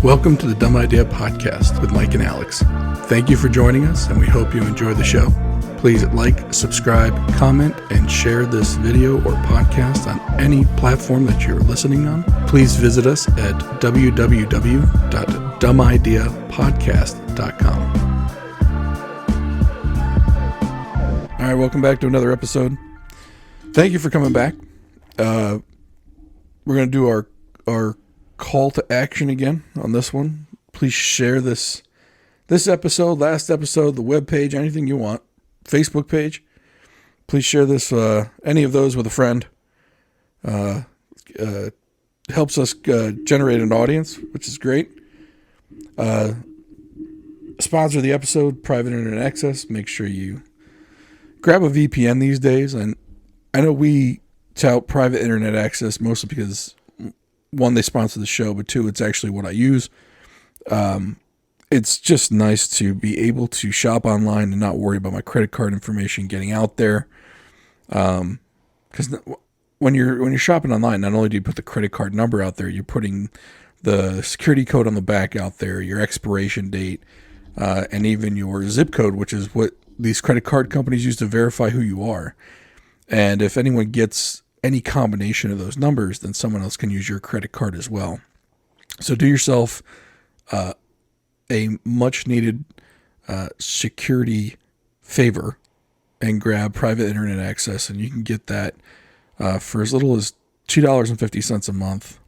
Welcome to the Dumb Idea Podcast with Mike and Alex. Thank you for joining us, and we hope you enjoy the show. Please like, subscribe, comment, and share this video or podcast on any platform that you're listening on. Please visit us at www.dumbideapodcast.com. All right, welcome back to another episode. Thank you for coming back. We're going to do our call to action again on this one. Please share this episode, last episode, the webpage, anything you want. Facebook page. Please share this, any of those with a friend. Helps us generate an audience, which is great. Sponsor the episode, private internet access. Make sure you grab a VPN these days. And I know we tout private internet access mostly because, one, they sponsor the show, but two, it's actually what I use. It's just nice to be able to shop online and not worry about my credit card information getting out there. Because when you're shopping online, not only do you put the credit card number out there, you're putting the security code on the back out there, your expiration date, and even your zip code, which is what these credit card companies use to verify who you are. And if anyone gets any combination of those numbers, then someone else can use your credit card as well. So do yourself a much needed security favor and grab private internet access, and you can get that for as little as $2.50 a month,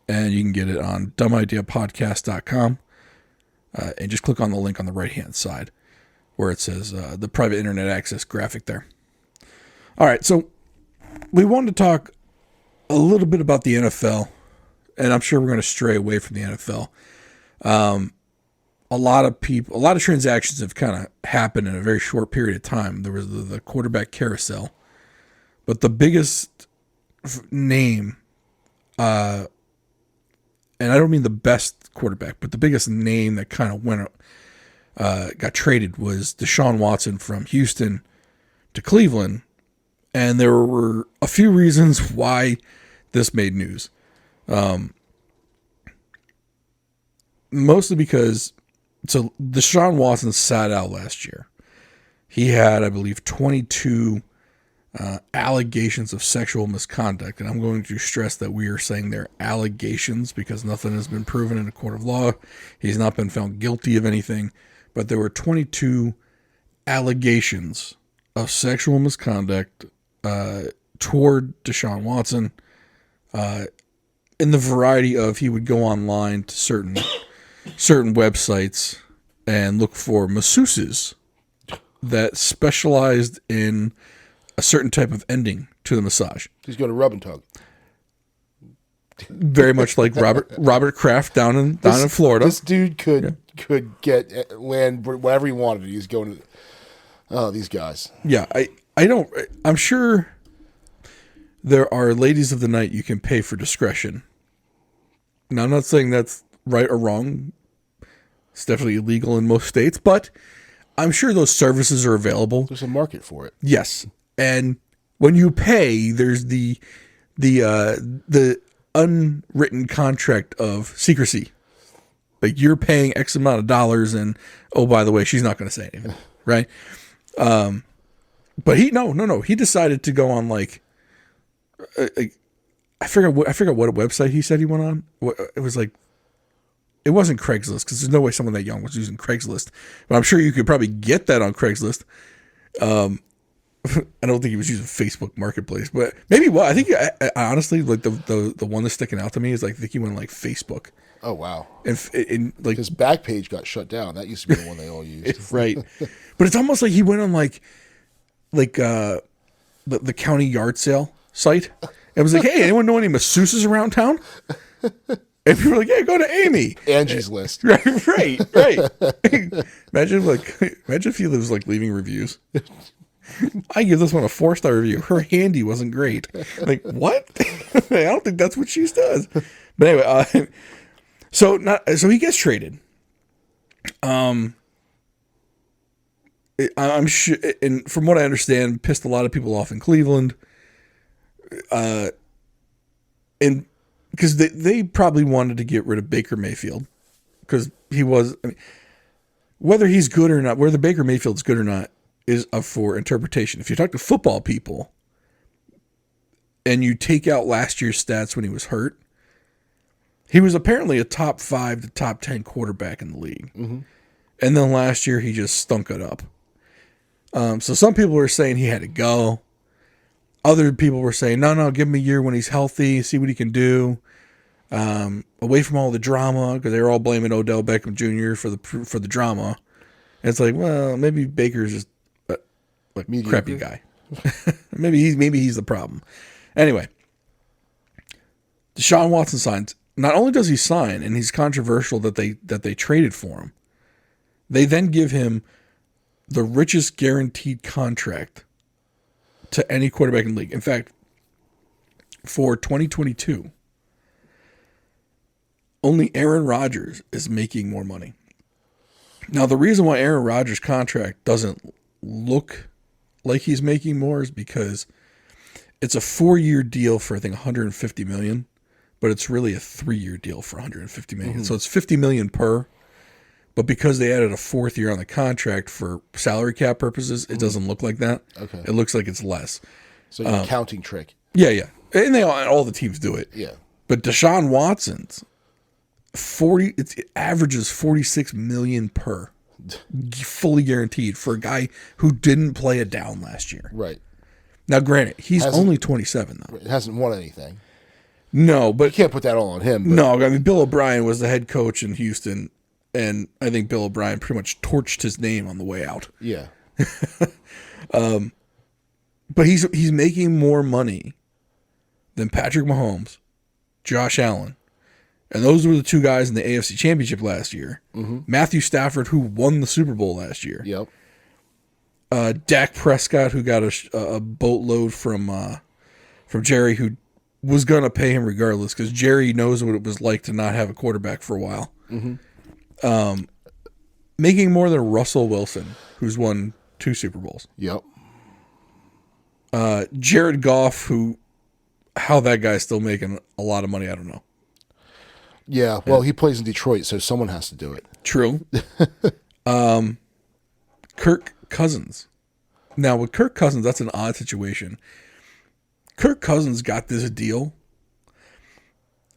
and you can get it on dumbideapodcast.com, and just click on the link on the right hand side where it says the private internet access graphic there. All right, so we wanted to talk a little bit about the NFL, and I'm sure we're going to stray away from the NFL. A lot of transactions have kind of happened in a very short period of time. There was the quarterback carousel, but the biggest name, and I don't mean the best quarterback, but the biggest name that kind of got traded was Deshaun Watson from Houston to Cleveland. And there were a few reasons why this made news. Mostly because, so Deshaun Watson sat out last year. He had, I believe, 22 allegations of sexual misconduct. And I'm going to stress that we are saying they're allegations because nothing has been proven in a court of law. He's not been found guilty of anything. But there were 22 allegations of sexual misconduct toward Deshaun Watson, in the variety of he would go online to certain websites and look for masseuses that specialized in a certain type of ending to the massage. He's going to rub and tug. Very much like Robert Kraft down in Florida. This dude could get land whatever he wanted. He's going to these guys. Yeah, I'm sure there are ladies of the night you can pay for discretion. Now, I'm not saying that's right or wrong. It's definitely illegal in most states, but I'm sure those services are available. There's a market for it. Yes. And when you pay, there's the unwritten contract of secrecy. Like, you're paying X amount of dollars, and, oh, by the way, she's not going to say anything, right? But he decided to go on I forget what website he said he went on. It was it wasn't Craigslist because there's no way someone that young was using Craigslist. But I'm sure you could probably get that on Craigslist. I don't think he was using Facebook Marketplace, but maybe I think I honestly the one that's sticking out to me is I think he went on Facebook. Oh wow! And his back page got shut down. That used to be the one they all used. Right, but it's almost like he went on the county yard sale site. It was like, hey, anyone know any masseuses around town? And people were like, yeah, go to Amy. Angie's List. Right. Imagine if he was leaving reviews. I give this one a 4-star review. Her handy wasn't great. Like, what? I don't think that's what she does. But anyway, so he gets traded. I'm sure, and from what I understand, pissed a lot of people off in Cleveland. And because they probably wanted to get rid of Baker Mayfield, because he was. I mean, whether he's good or not, whether Baker Mayfield's good or not, is up for interpretation. If you talk to football people and you take out last year's stats when he was hurt, he was apparently a top 5 to top 10 quarterback in the league. Mm-hmm. And then last year he just stunk it up. So some people were saying he had to go. Other people were saying, no, give him a year when he's healthy, see what he can do. Away from all the drama, because they were all blaming Odell Beckham Jr. for the drama. And it's like, well, maybe Baker's just a crappy guy. maybe he's the problem. Anyway, Deshaun Watson signs. Not only does he sign, and he's controversial that they traded for him, they then give him the richest guaranteed contract to any quarterback in the league. In fact, for 2022, only Aaron Rodgers is making more money. Now, the reason why Aaron Rodgers' contract doesn't look like he's making more is because it's a 4-year deal for, I think, $150 million, but it's really a 3-year deal for $150 million. Mm-hmm. So it's $50 million per. But because they added a 4th year on the contract for salary cap purposes, it doesn't look like that. Okay. It looks like it's less. So it's a counting trick. Yeah. And all the teams do it. Yeah. But Deshaun Watson's it averages $46 million per, fully guaranteed for a guy who didn't play a down last year. Right. Now, granted, he's only 27 though. It hasn't won anything. No, but you can't put that all on him. But. No, I mean Bill O'Brien was the head coach in Houston. And I think Bill O'Brien pretty much torched his name on the way out. Yeah. But he's making more money than Patrick Mahomes, Josh Allen, and those were the 2 guys in the AFC Championship last year. Mm-hmm. Matthew Stafford, who won the Super Bowl last year. Yep. Dak Prescott, who got a boatload from Jerry, who was going to pay him regardless because Jerry knows what it was like to not have a quarterback for a while. Mm-hmm. Making more than Russell Wilson, who's won 2 Super Bowls. Yep. Jared Goff, how that guy's still making a lot of money, I don't know. Yeah, well, he plays in Detroit, so someone has to do it. True. Kirk Cousins. Now, with Kirk Cousins, that's an odd situation. Kirk Cousins got this deal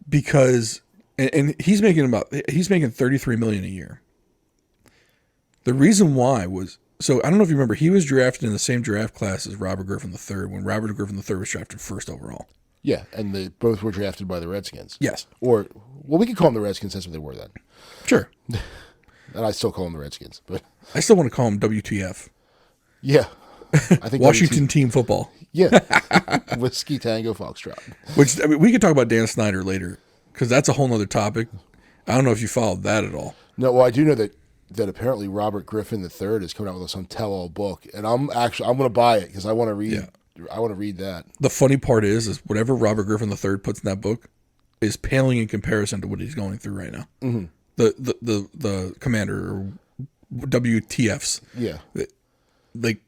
because, and he's making $33 million a year. The reason why was, so I don't know if you remember, he was drafted in the same draft class as Robert Griffin III when Robert Griffin III was drafted first overall. Yeah, and they both were drafted by the Redskins. Yes. Or, well, we could call them the Redskins. That's what they were then. Sure. And I still call them the Redskins, but I still want to call them WTF. Yeah. I think Washington Team Football. Yeah. Whiskey Tango Foxtrot. Which, I mean, we could talk about Dan Snyder later because that's a whole nother topic. I don't know if you followed that at all. No, well, I do know that apparently Robert Griffin III is coming out with some tell-all book, and I'm going to buy it because I want to read. Yeah. I want to read that. The funny part is whatever Robert Griffin III puts in that book is paling in comparison to what he's going through right now. Mm-hmm. The commander or WTFs. Yeah. Like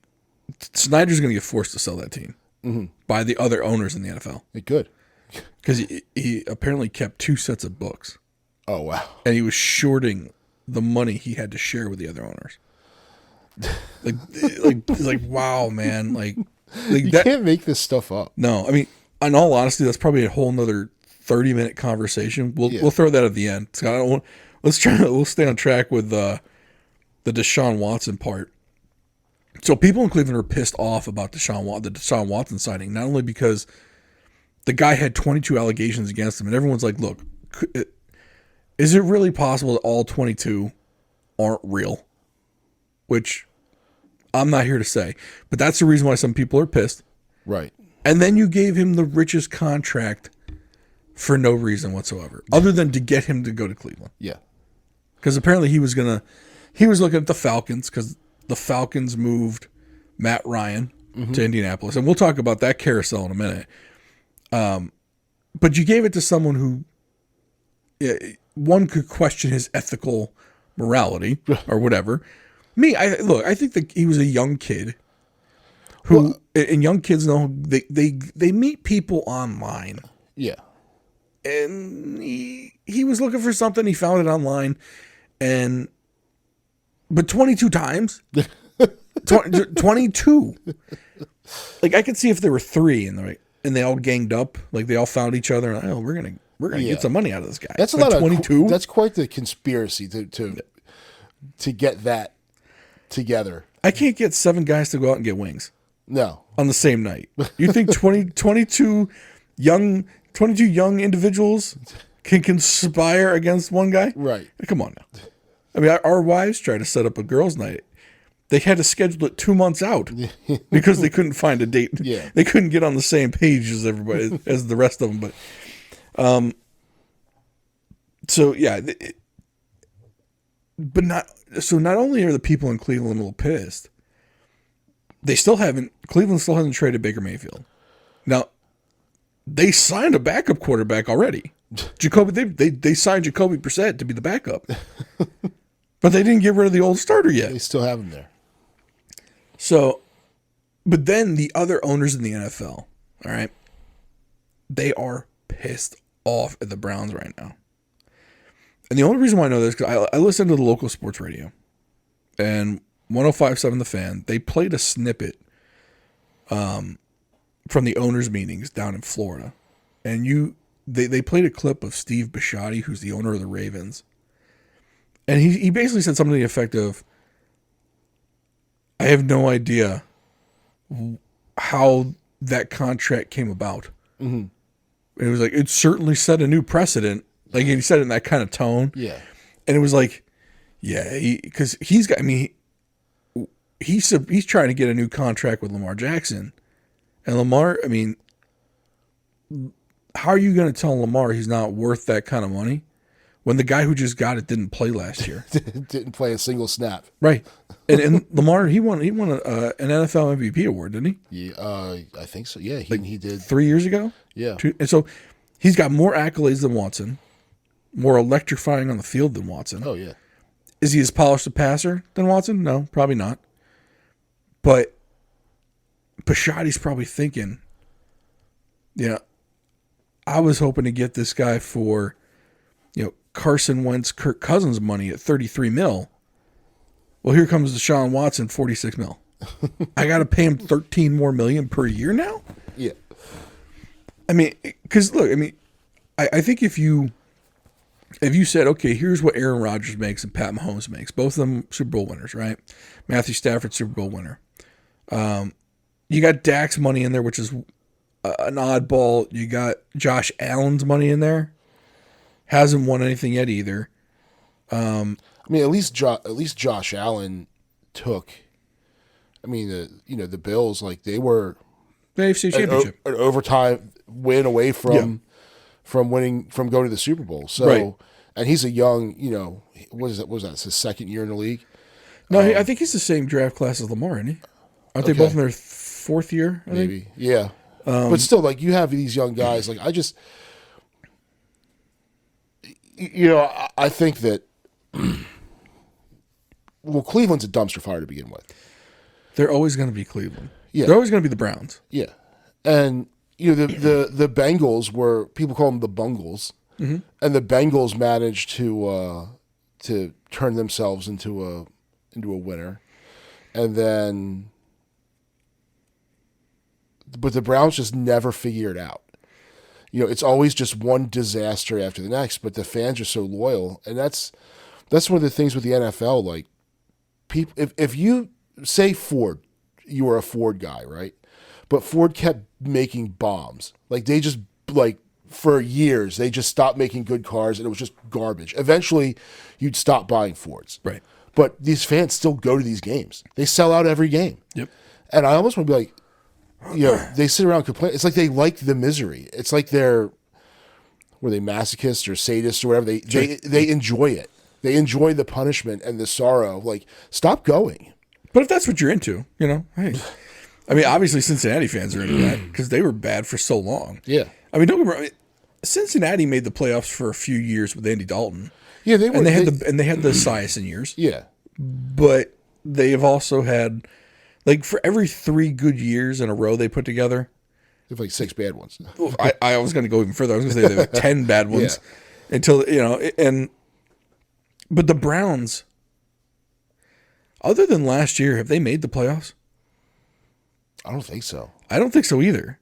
Snyder's going to get forced to sell that team by the other owners in the NFL. It could. Because he apparently kept 2 sets of books. Oh, wow. And he was shorting the money he had to share with the other owners. Like wow, man. Like you can't make this stuff up. No, I mean, in all honesty, that's probably a whole nother 30-minute conversation. We'll throw that at the end. Scott, we'll stay on track with the Deshaun Watson part. So people in Cleveland are pissed off about the Deshaun Watson signing, not only because the guy had 22 allegations against him, and everyone's like, look, is it really possible that all 22 aren't real? Which I'm not here to say, but that's the reason why some people are pissed. Right. And then you gave him the richest contract for no reason whatsoever, other than to get him to go to Cleveland. Yeah. Because apparently he was looking at the Falcons because the Falcons moved Matt Ryan to Indianapolis. And we'll talk about that carousel in a minute. But you gave it to someone who one could question his ethical morality or whatever. I think that he was a young kid who, and young kids know they meet people online. Yeah. And he was looking for something. He found it online, And but 22 times, 22. Like I could see if there were 3 and they all ganged up, like they all found each other. And, oh, we're gonna get some money out of this guy. That's a lot 22. That's quite the conspiracy to get that together. I can't get 7 guys to go out and get wings. No, on the same night. You think 22 young individuals can conspire against one guy? Right. Come on now. I mean, our wives tried to set up a girls' night. They had to schedule it 2 months out because they couldn't find a date. Yeah. They couldn't get on the same page as everybody, as the rest of them. But, so yeah, not only are the people in Cleveland a little pissed, Cleveland still hasn't traded Baker Mayfield. Now, they signed a backup quarterback already. They signed Jacoby Brissett to be the backup. But they didn't get rid of the old starter yet. They still have him there. So, but then the other owners in the NFL, all right, they are pissed off at the Browns right now. And the only reason why I know this is because I listen to the local sports radio. And 105.7 The Fan, they played a snippet from the owners' meetings down in Florida. And they played a clip of Steve Bisciotti, who's the owner of the Ravens. And he basically said something to the effect of, I have no idea how that contract came about. Mm-hmm. It was like, it certainly set a new precedent. Like he said it in that kind of tone. Yeah. And it was like, yeah, because he's trying to get a new contract with Lamar Jackson. And Lamar, I mean, how are you going to tell Lamar he's not worth that kind of money when the guy who just got it didn't play last year? Didn't play a single snap. Right. And Lamar, he won an NFL MVP award, didn't he? Yeah, I think so. Yeah, he did 3 years ago. Yeah. And so he's got more accolades than Watson, more electrifying on the field than Watson. Oh yeah. Is he as polished a passer than Watson? No, probably not. But Bisciotti's probably thinking, I was hoping to get this guy for, Carson Wentz, Kirk Cousins money at $33 million. Well, here comes Deshaun Watson, $46 million. I got to pay him $13 more million per year now? Yeah. I mean, because look, I mean, I think if you said, okay, here's what Aaron Rodgers makes and Pat Mahomes makes, both of them Super Bowl winners, right? Matthew Stafford, Super Bowl winner. You got Dak's money in there, which is an oddball. You got Josh Allen's money in there. Hasn't won anything yet either. I mean, at least Josh Allen took. I mean, the Bills, like they were the AFC Championship, an overtime win away from going to the Super Bowl. So, right. And he's a young, what is that? What was that? It's his second year in the league. No, I think he's the same draft class as Lamar, isn't he? Aren't they both in their 4th year? Maybe, think? Yeah. But still, like you have these young guys. Like I just, I think that. Well, Cleveland's a dumpster fire to begin with. They're always going to be Cleveland. Yeah. They're always going to be the Browns. Yeah. And, the Bengals were, people call them the Bungles. Mm-hmm. And the Bengals managed to turn themselves into a winner. And then, but the Browns just never figure it out. It's always just one disaster after the next, but the fans are so loyal. And that's one of the things with the NFL, like, people, if you say Ford, you were a Ford guy, right? But Ford kept making bombs. Like they just for years they just stopped making good cars and it was just garbage. Eventually, you'd stop buying Fords. Right. But these fans still go to these games. They sell out every game. Yep. And I almost want to be like, they sit around and complain. It's like they like the misery. It's like were they masochists or sadists or whatever? They enjoy it. They enjoy the punishment and the sorrow. Like, stop going. But if that's what you're into, hey. I mean, obviously Cincinnati fans are into that because they were bad for so long. Yeah. I mean, don't get me wrong. Cincinnati made the playoffs for a few years with Andy Dalton. Yeah, they were. And they had the Esiason years. Yeah. But they have also had, like, for every 3 good years in a row they put together. They have like 6 bad ones. I was going to go even further. I was going to say they have 10 bad ones until, and But the Browns, other than last year, have they made the playoffs? I don't think so. I don't think so either.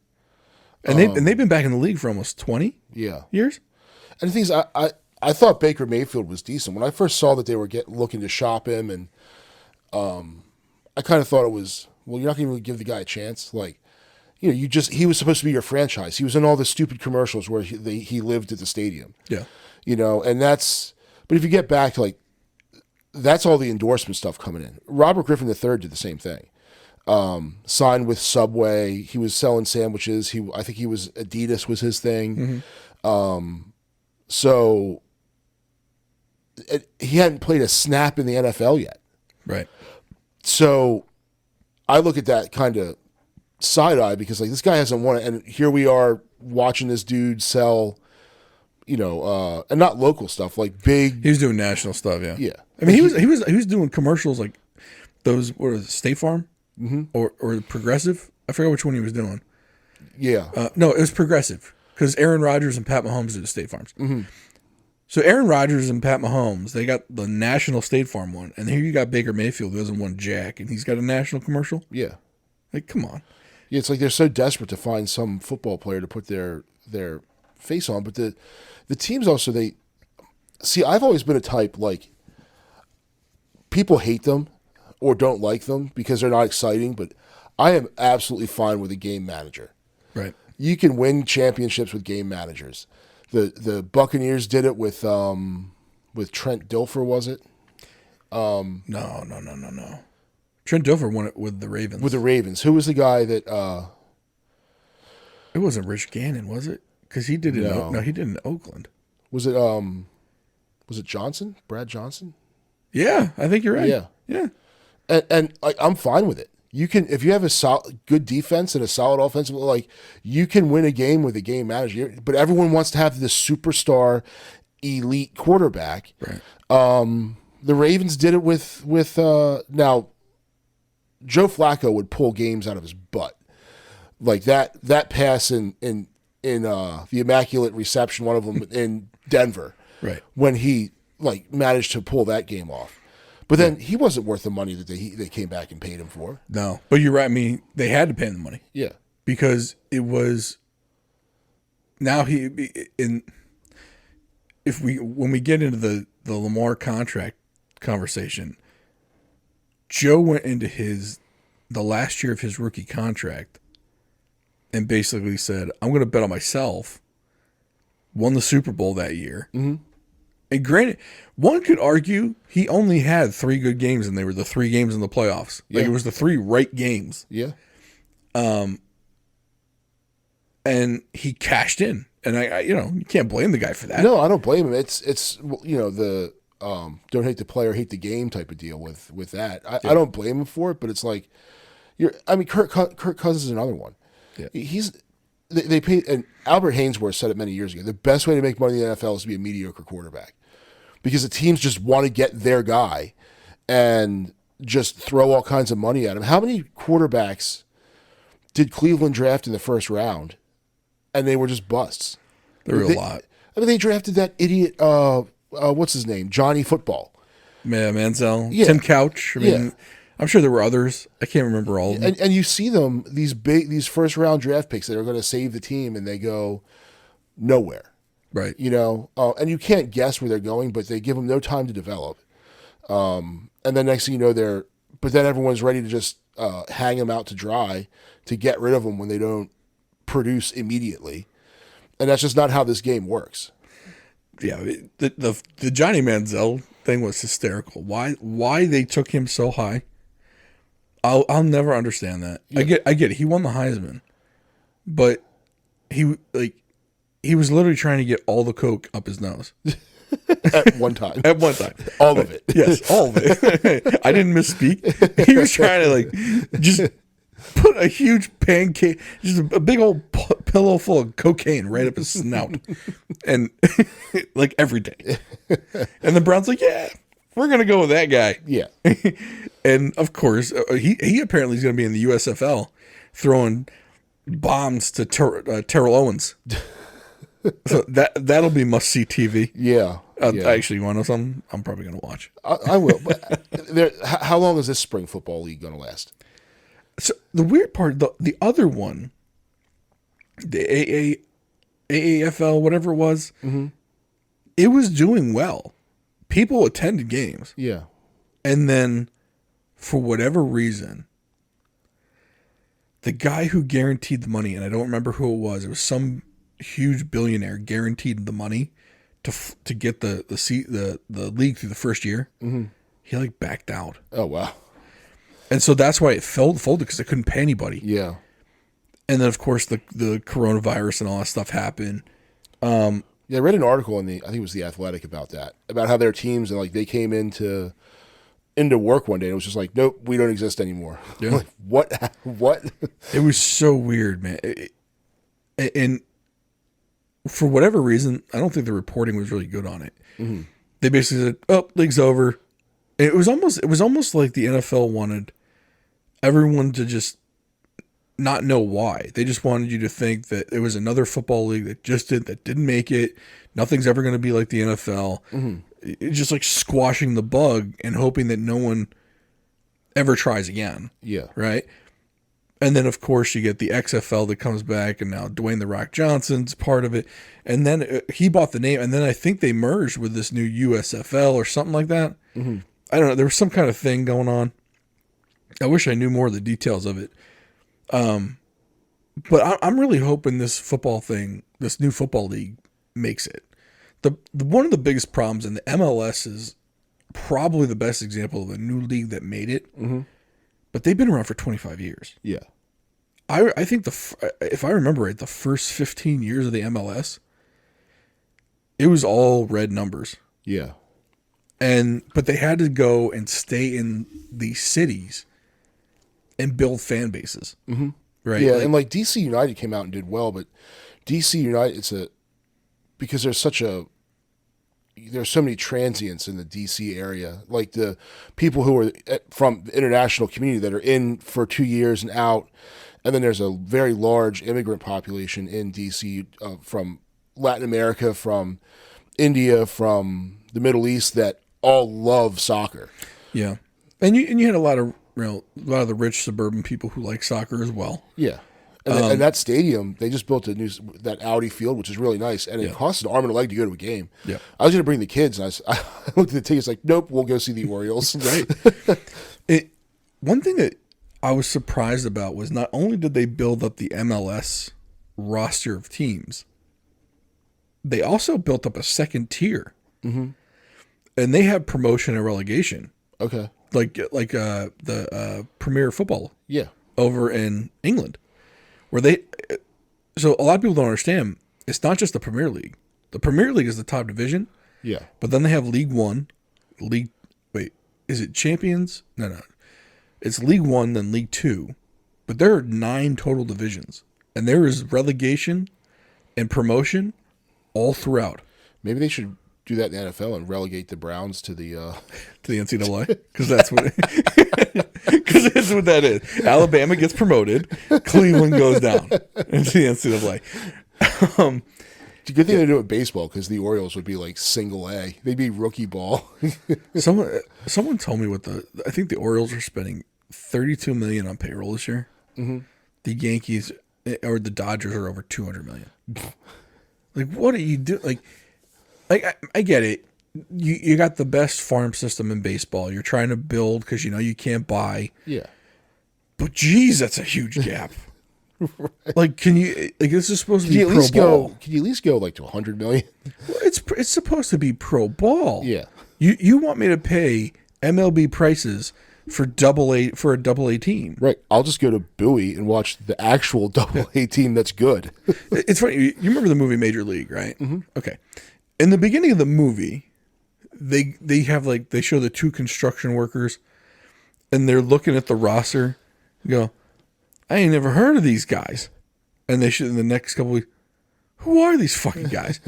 And they've been back in the league for almost 20 Yeah. years. And the thing is, I thought Baker Mayfield was decent. When I first saw that they were looking to shop him, and I kind of thought it was, well, you're not going to really give the guy a chance. Like, he was supposed to be your franchise. He was in all the stupid commercials where he lived at the stadium. Yeah. But if you get back to, like, that's all the endorsement stuff coming in. Robert Griffin III did the same thing. Signed with Subway. He was selling sandwiches. I think Adidas was his thing. Mm-hmm. So he hadn't played a snap in the NFL yet. Right. So I look at that kind of side eye because, like, this guy hasn't won it, and here we are watching this dude sell, and not local stuff, like big. He was doing national stuff. Yeah. Yeah. I mean, he was doing commercials like those. What was it, State Farm? Mm-hmm. Or Progressive? I forgot which one he was doing. Yeah. No, it was Progressive because Aaron Rodgers and Pat Mahomes did State Farms. Mm-hmm. So Aaron Rodgers and Pat Mahomes, they got the national State Farm one, and here you got Baker Mayfield who hasn't won jack, and he's got a national commercial. Yeah. Like, come on. Yeah, it's like they're so desperate to find some football player to put their face on, but the teams also I've always been a type, like, people hate them or don't like them because they're not exciting, but I am absolutely fine with a game manager. Right. You can win championships with game managers. The Buccaneers did it with Trent Dilfer, was it? No. Trent Dilfer won it with the Ravens. With the Ravens. Who was the guy that it wasn't Rich Gannon, was it? Because he did it. No, he did it in Oakland. Was it Johnson? Brad Johnson? Yeah, I think you're right. Yeah. And like, I'm fine with it. You can, if you have a good defense and a solid offensive, like, you can win a game with a game manager. But everyone wants to have this superstar, elite quarterback. Right. The Ravens did it with now. Joe Flacco would pull games out of his butt, like that pass in the Immaculate Reception, one of them in Denver, right, when he, like, managed to pull that game off. But then he wasn't worth the money that they came back and paid him for. No, but you're right. I mean, they had to pay him the money. Yeah, because it was. Now when we get into the Lamar contract conversation, Joe went into the last year of his rookie contract and basically said, "I'm going to bet on myself." Won the Super Bowl that year. Mm-hmm. And granted, one could argue he only had 3 good games, and they were the 3 games in the playoffs. Like, it was the 3 right games. Yeah. And he cashed in, and I you can't blame the guy for that. No, I don't blame him. It's the don't hate the player, hate the game type of deal with that. I don't blame him for it, but it's like Kirk Cousins is another one. Yeah. They paid, and Albert Hainsworth said it many years ago. The best way to make money in the NFL is to be a mediocre quarterback, because the teams just want to get their guy and just throw all kinds of money at him. How many quarterbacks did Cleveland draft in the first round, and they were just busts? There were a lot. I mean, they drafted that idiot. What's his name? Johnny Football. Manziel. Yeah. Tim Couch. I mean, I'm sure there were others. I can't remember all of them. And you see them, these first round draft picks that are going to save the team, and they go nowhere. Right. And you can't guess where they're going, but they give them no time to develop. And then next thing you know, but then everyone's ready to just hang them out to dry to get rid of them when they don't produce immediately. And that's just not how this game works. Yeah, the Johnny Manziel thing was hysterical. Why they took him so high? I'll never understand that. Yeah. I get it. He won the Heisman, but he was literally trying to get all the coke up his nose at one time. All of it. Yes, all of it. I didn't misspeak. He was trying to just put a huge pancake, just a big old pillow full of cocaine right up his snout, and like every day. And the Browns like, yeah, we're gonna go with that guy. Yeah. And of course, he apparently is going to be in the USFL throwing bombs to Terrell Owens. So that'll be must see TV. Yeah. Yeah. Actually, you want to know something? I'm probably going to watch. I will. But how long is this spring football league going to last? So the weird part, the other one, the AAFL, whatever it was, it was doing well. People attended games. Yeah. And then, for whatever reason, the guy who guaranteed the money, and I don't remember who it was some huge billionaire guaranteed the money to get the league through the first year. Mm-hmm. He like backed out. Oh, wow. And so that's why it folded because they couldn't pay anybody. Yeah. And then, of course, the coronavirus and all that stuff happened. Yeah, I read an article I think it was The Athletic about that, about how their teams and like they came into work one day and it was just like, nope, we don't exist anymore. Yeah. Like, what? It was so weird, man. And for whatever reason, I don't think the reporting was really good on it. Mm-hmm. They basically said, "Oh, league's over." And it was almost like the NFL wanted everyone to just not know why. They just wanted you to think that it was another football league that didn't make it. Nothing's ever going to be like the NFL. Mm-hmm. It's just like squashing the bug and hoping that no one ever tries again. Yeah. Right? And then, of course, you get the XFL that comes back, and now Dwayne "The Rock" Johnson's part of it. And then he bought the name, and then I think they merged with this new USFL or something like that. Mm-hmm. I don't know. There was some kind of thing going on. I wish I knew more of the details of it. But I'm really hoping this football thing, this new football league, makes it. The one of the biggest problems, and the MLS is probably the best example of a new league that made it. Mm-hmm. But they've been around for 25 years. Yeah. I think if I remember right, the first 15 years of the MLS, it was all red numbers. Yeah. But they had to go and stay in these cities and build fan bases. Mm-hmm. Right? Yeah, and like DC United came out and did well, but DC United, because there's so many transients in the DC area, like the people who are from the international community that are in for 2 years and out, and then there's a very large immigrant population in DC from Latin America, from India, from the Middle East that all love soccer. Yeah, and you had a lot of the rich suburban people who like soccer as well. Yeah. And that stadium, they just built that Audi field, which is really nice, and it costs an arm and a leg to go to a game. Yeah, I was going to bring the kids, and I looked at the tickets like, nope, we'll go see the Orioles. Right. One thing that I was surprised about was not only did they build up the MLS roster of teams, they also built up a second tier, mm-hmm. and they have promotion and relegation. Okay, like the Premier Football. Yeah, over in England. So a lot of people don't understand, it's not just the Premier League. The Premier League is the top division. Yeah. But then they have League One, is it Champions? No. It's League One, then League Two. But there are 9 total divisions. And there is relegation and promotion all throughout. Maybe they should do that in the NFL and relegate the Browns to the NCAA, because that's what that is. Alabama gets promoted, Cleveland goes down into the NCAA. It's a good thing they do it in baseball, because the Orioles would be like single A. They'd be rookie ball. Someone told me I think the Orioles are spending $32 million on payroll this year. Mm-hmm. The Yankees or the Dodgers are over $200 million. Like, what are you doing? Like I get it. You got the best farm system in baseball. You're trying to build because you can't buy. Yeah. But geez, that's a huge gap. Right. Like, this is supposed to be pro ball. Can you at least go like to $100 million? Well, it's supposed to be pro ball. Yeah. You want me to pay MLB prices for a double A team? Right. I'll just go to Bowie and watch the actual double A team that's good. It's funny. You remember the movie Major League, right? Mm-hmm. Okay. In the beginning of the movie, they show the 2 construction workers, and they're looking at the roster and go, I ain't never heard of these guys. And they should, in the next couple of weeks, who are these fucking guys?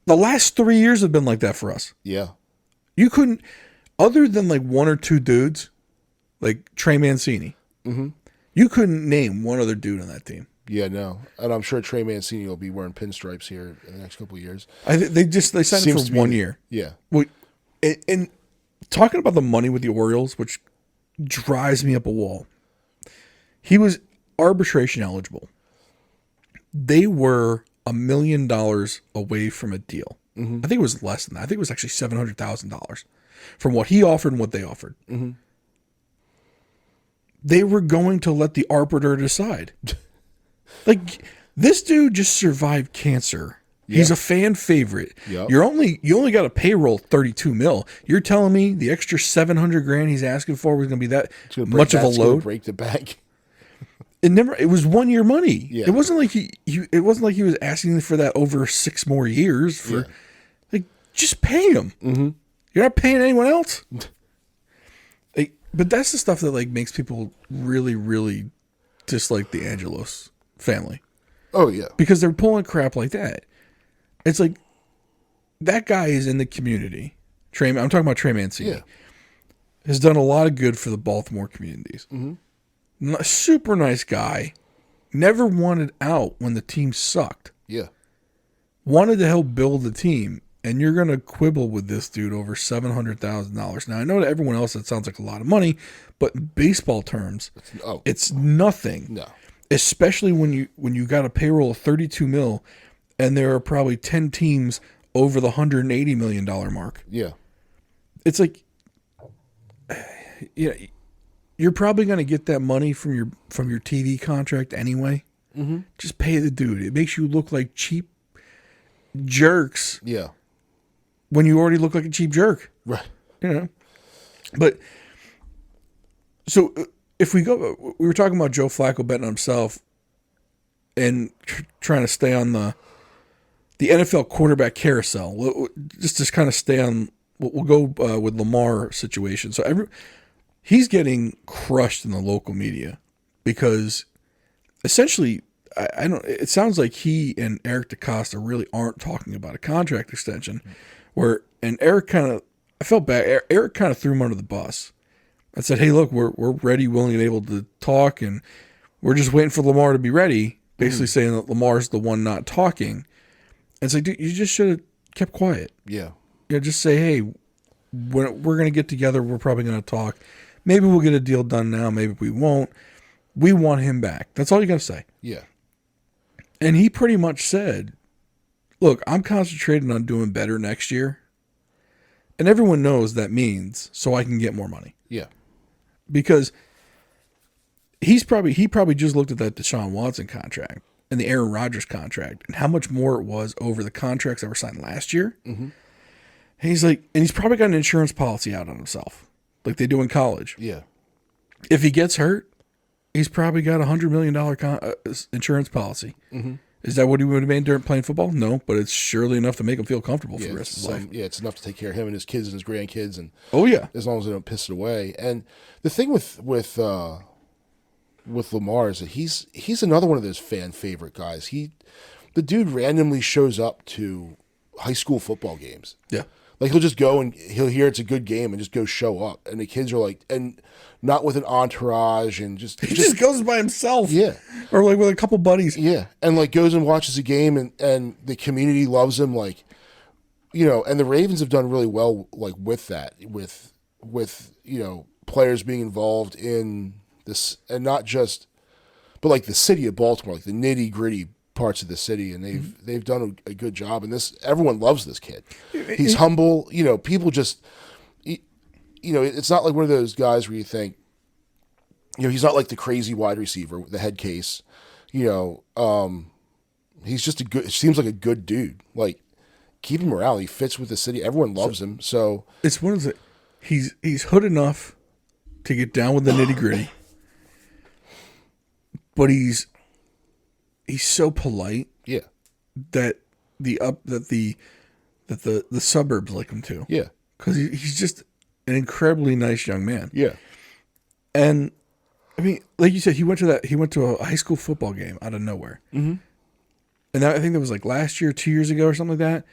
The last 3 years have been like that for us. Yeah. You couldn't, other than like 1 or 2 dudes, like Trey Mancini, mm-hmm. you couldn't name one other dude on that team. Yeah, no. And I'm sure Trey Mancini will be wearing pinstripes here in the next couple of years. They signed him Seems for to be 1 year. Yeah. Well, and talking about the money with the Orioles, which drives me up a wall. He was arbitration eligible. They were $1 million away from a deal. I think it was less than that. I think it was actually $700,000 from what he offered and what they offered. They were going to let the arbiter decide. Like, this dude just survived cancer. Yeah. He's a fan favorite. Yep. You only got a payroll 32 mil. You're telling me the extra 700 grand he's asking for was going to be that much of a load? Break the bank. It was 1 year money. Yeah. It wasn't like it wasn't like he was asking for that over 6 more years for like, just pay him. You're not paying anyone else. Like, but that's the stuff that like makes people really, really dislike the Angelos family. Oh yeah. Because they're pulling crap like that. It's like, that guy is in the community. I'm talking about Trey Mancini. Yeah. Has done a lot of good for the Baltimore communities. Super nice guy. Never wanted out when the team sucked. Yeah. Wanted to help build the team. And you're going to quibble with this dude over $700,000. Now, I know to everyone else that sounds like a lot of money, but in baseball terms, it's nothing. No. Especially when you got a payroll of 32 mil and there are probably 10 teams over the $180 million mark. Yeah. It's like, you're probably going to get that money from your TV contract anyway. Just pay the dude. It makes you look like cheap jerks. Yeah. When you already look like a cheap jerk. Right. But so if we were talking about Joe Flacco betting on himself and trying to stay on the NFL quarterback carousel. Just to kind of stay on, we'll go with Lamar situation. So he's getting crushed in the local media because essentially, I don't. It sounds like he and Eric DeCosta really aren't talking about a contract extension. And Eric I felt bad. Eric kind of threw him under the bus. I said, "Hey, look, we're ready, willing, and able to talk, and we're just waiting for Lamar to be ready." Basically saying that Lamar's the one not talking. And it's like, dude, you just should have kept quiet. Yeah. Just say, hey, we're going to get together. We're probably going to talk. Maybe we'll get a deal done now. Maybe we won't. We want him back. That's all you got to say. Yeah. And he pretty much said, look, I'm concentrating on doing better next year. And everyone knows that means so I can get more money. Yeah. Because he probably just looked at that Deshaun Watson contract and the Aaron Rodgers contract and how much more it was over the contracts that were signed last year. And he's like, and he's probably got an insurance policy out on himself, like they do in college. Yeah. If he gets hurt, he's probably got $100 million insurance policy. Is that what he would have made during playing football? No, but it's surely enough to make him feel comfortable for the rest of his life. Yeah, it's enough to take care of him and his kids and his grandkids, and as long as they don't piss it away. And the thing with Lamar is that he's another one of those fan favorite guys. The dude randomly shows up to high school football games. Yeah. Like he'll just go and he'll hear it's a good game and just go show up. And the kids are like, and not with an entourage and just. He just goes by himself. Yeah. Or like with a couple buddies. Yeah. And like goes and watches a game and the community loves him. Like, and the Ravens have done really well, like with that, with players being involved in this, and not just, but like the city of Baltimore, like the nitty gritty parts of the city, and they've done a good job. And everyone loves this kid. He's humble. People just, it's not like one of those guys where you think, he's not like the crazy wide receiver with the head case. He's just seems like a good dude. Like, keep him around. He fits with the city. Everyone loves him. So it's one of the, he's hood enough to get down with the nitty gritty, but he's so polite. Yeah. That the suburbs like him too. Yeah. Because he's just an incredibly nice young man. Yeah. And I mean, like you said, he went to a high school football game out of nowhere. And I think that was like last year, 2 years ago or something like that.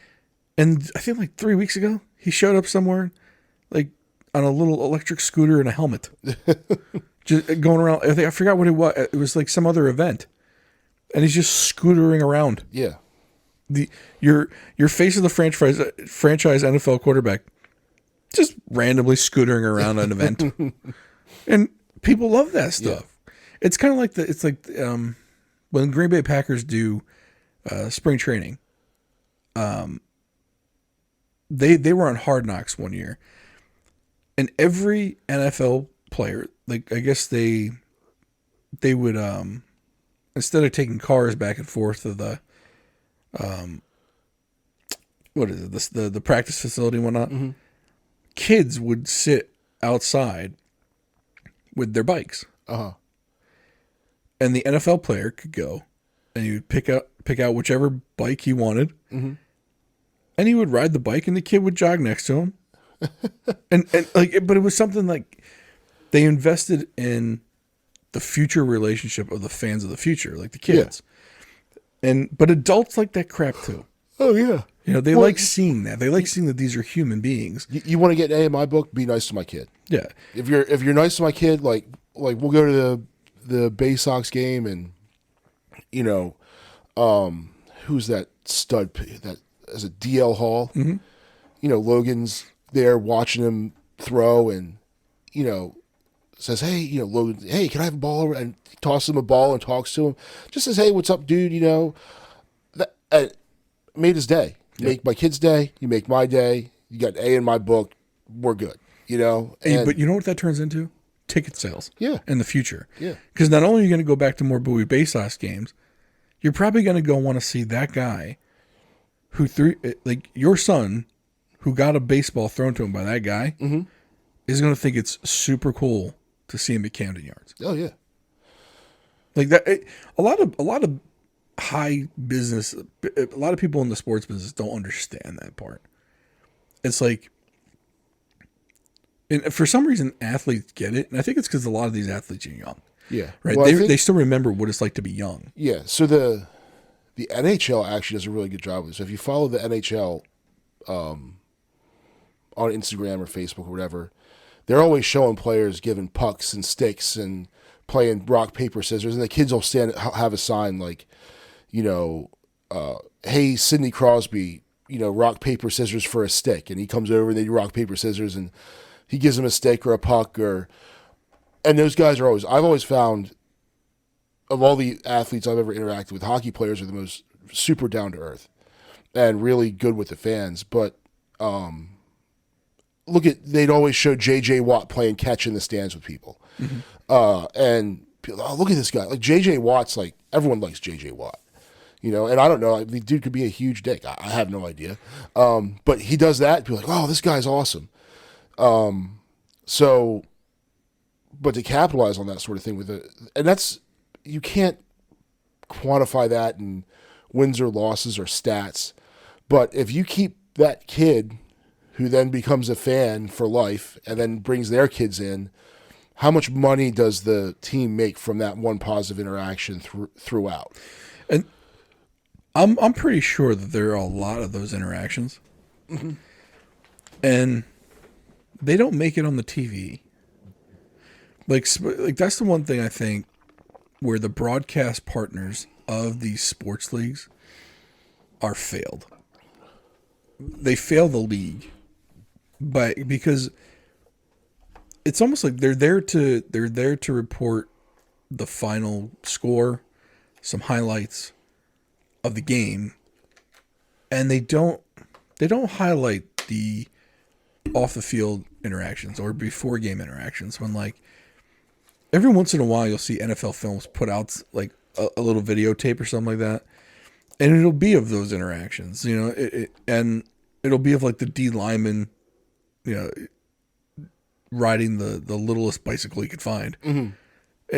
And I think like 3 weeks ago, he showed up somewhere like on a little electric scooter and a helmet. Just going around. I forgot what it was. It was like some other event. and he's just scootering around. Yeah. Your face of the franchise NFL quarterback just randomly scootering around an event, and people love that stuff. Yeah. It's kind of like when Green Bay Packers do spring training. They were on Hard Knocks one year, and every NFL player, like I guess they would instead of taking cars back and forth to the what is it, the practice facility and whatnot, mm-hmm. kids would sit outside with their bikes. Uh-huh. And the NFL player could go and he would pick out whichever bike he wanted. Mm-hmm. And he would ride the bike and the kid would jog next to him. and but it was something like they invested in the future relationship of the fans of the future, like the kids. Yeah. But adults like that crap too. Oh yeah. They like seeing that. They like seeing that these are human beings. You want to get an A in my book? Be nice to my kid. Yeah. If you're nice to my kid, like we'll go to the Bay Sox game, and who's that stud that is a DL Hall? Mm-hmm. Logan's there watching him throw, and says, "Hey, Logan, hey, can I have a ball over?" And tosses him a ball and talks to him. Just says, "Hey, what's up, dude?" That made his day. You make my kid's day. You make my day. You got an A in my book. We're good. But you know what that turns into? Ticket sales. Yeah. In the future. Yeah. Because not only are you going to go back to more Bowie Bay Sox games, you're probably going to go want to see that guy who threw, like your son, who got a baseball thrown to him by that guy, mm-hmm. is going to think it's super cool to see him at Camden Yards. Oh yeah. Like that. A lot of high business, a lot of people in the sports business don't understand that part. It's like, and for some reason, athletes get it, and I think it's because a lot of these athletes are young. Yeah, right. Well, they still remember what it's like to be young. Yeah. So the NHL actually does a really good job with this. So if you follow the NHL on Instagram or Facebook or whatever, they're always showing players giving pucks and sticks and playing rock paper scissors, and the kids will have a sign like, hey, Sidney Crosby, rock paper scissors for a stick, and he comes over and they do rock paper scissors and he gives them a stick or a puck, and those guys are I've always found, of all the athletes I've ever interacted with, hockey players are the most super down to earth and really good with the fans. But they'd always show J.J. Watt playing catch in the stands with people. Mm-hmm. And people, look at this guy. Like J.J. Watt's like, everyone likes J.J. Watt. And I don't know, the dude could be a huge dick. I have no idea. But he does that, people are like, oh, this guy's awesome. But to capitalize on that sort of thing and that's, you can't quantify that in wins or losses or stats. But if you keep that kid who then becomes a fan for life and then brings their kids in, how much money does the team make from that one positive interaction throughout? And I'm pretty sure that there are a lot of those interactions. Mm-hmm. And they don't make it on the TV. Like that's the one thing I think where the broadcast partners of these sports leagues are failed. They fail the league because it's almost like they're there to report the final score, some highlights of the game, and they don't highlight the off the field interactions or before game interactions, when like every once in a while you'll see NFL Films put out like a little videotape or something like that, and it'll be of those interactions, and it'll be of like the D lineman, riding the littlest bicycle he could find. Mm-hmm.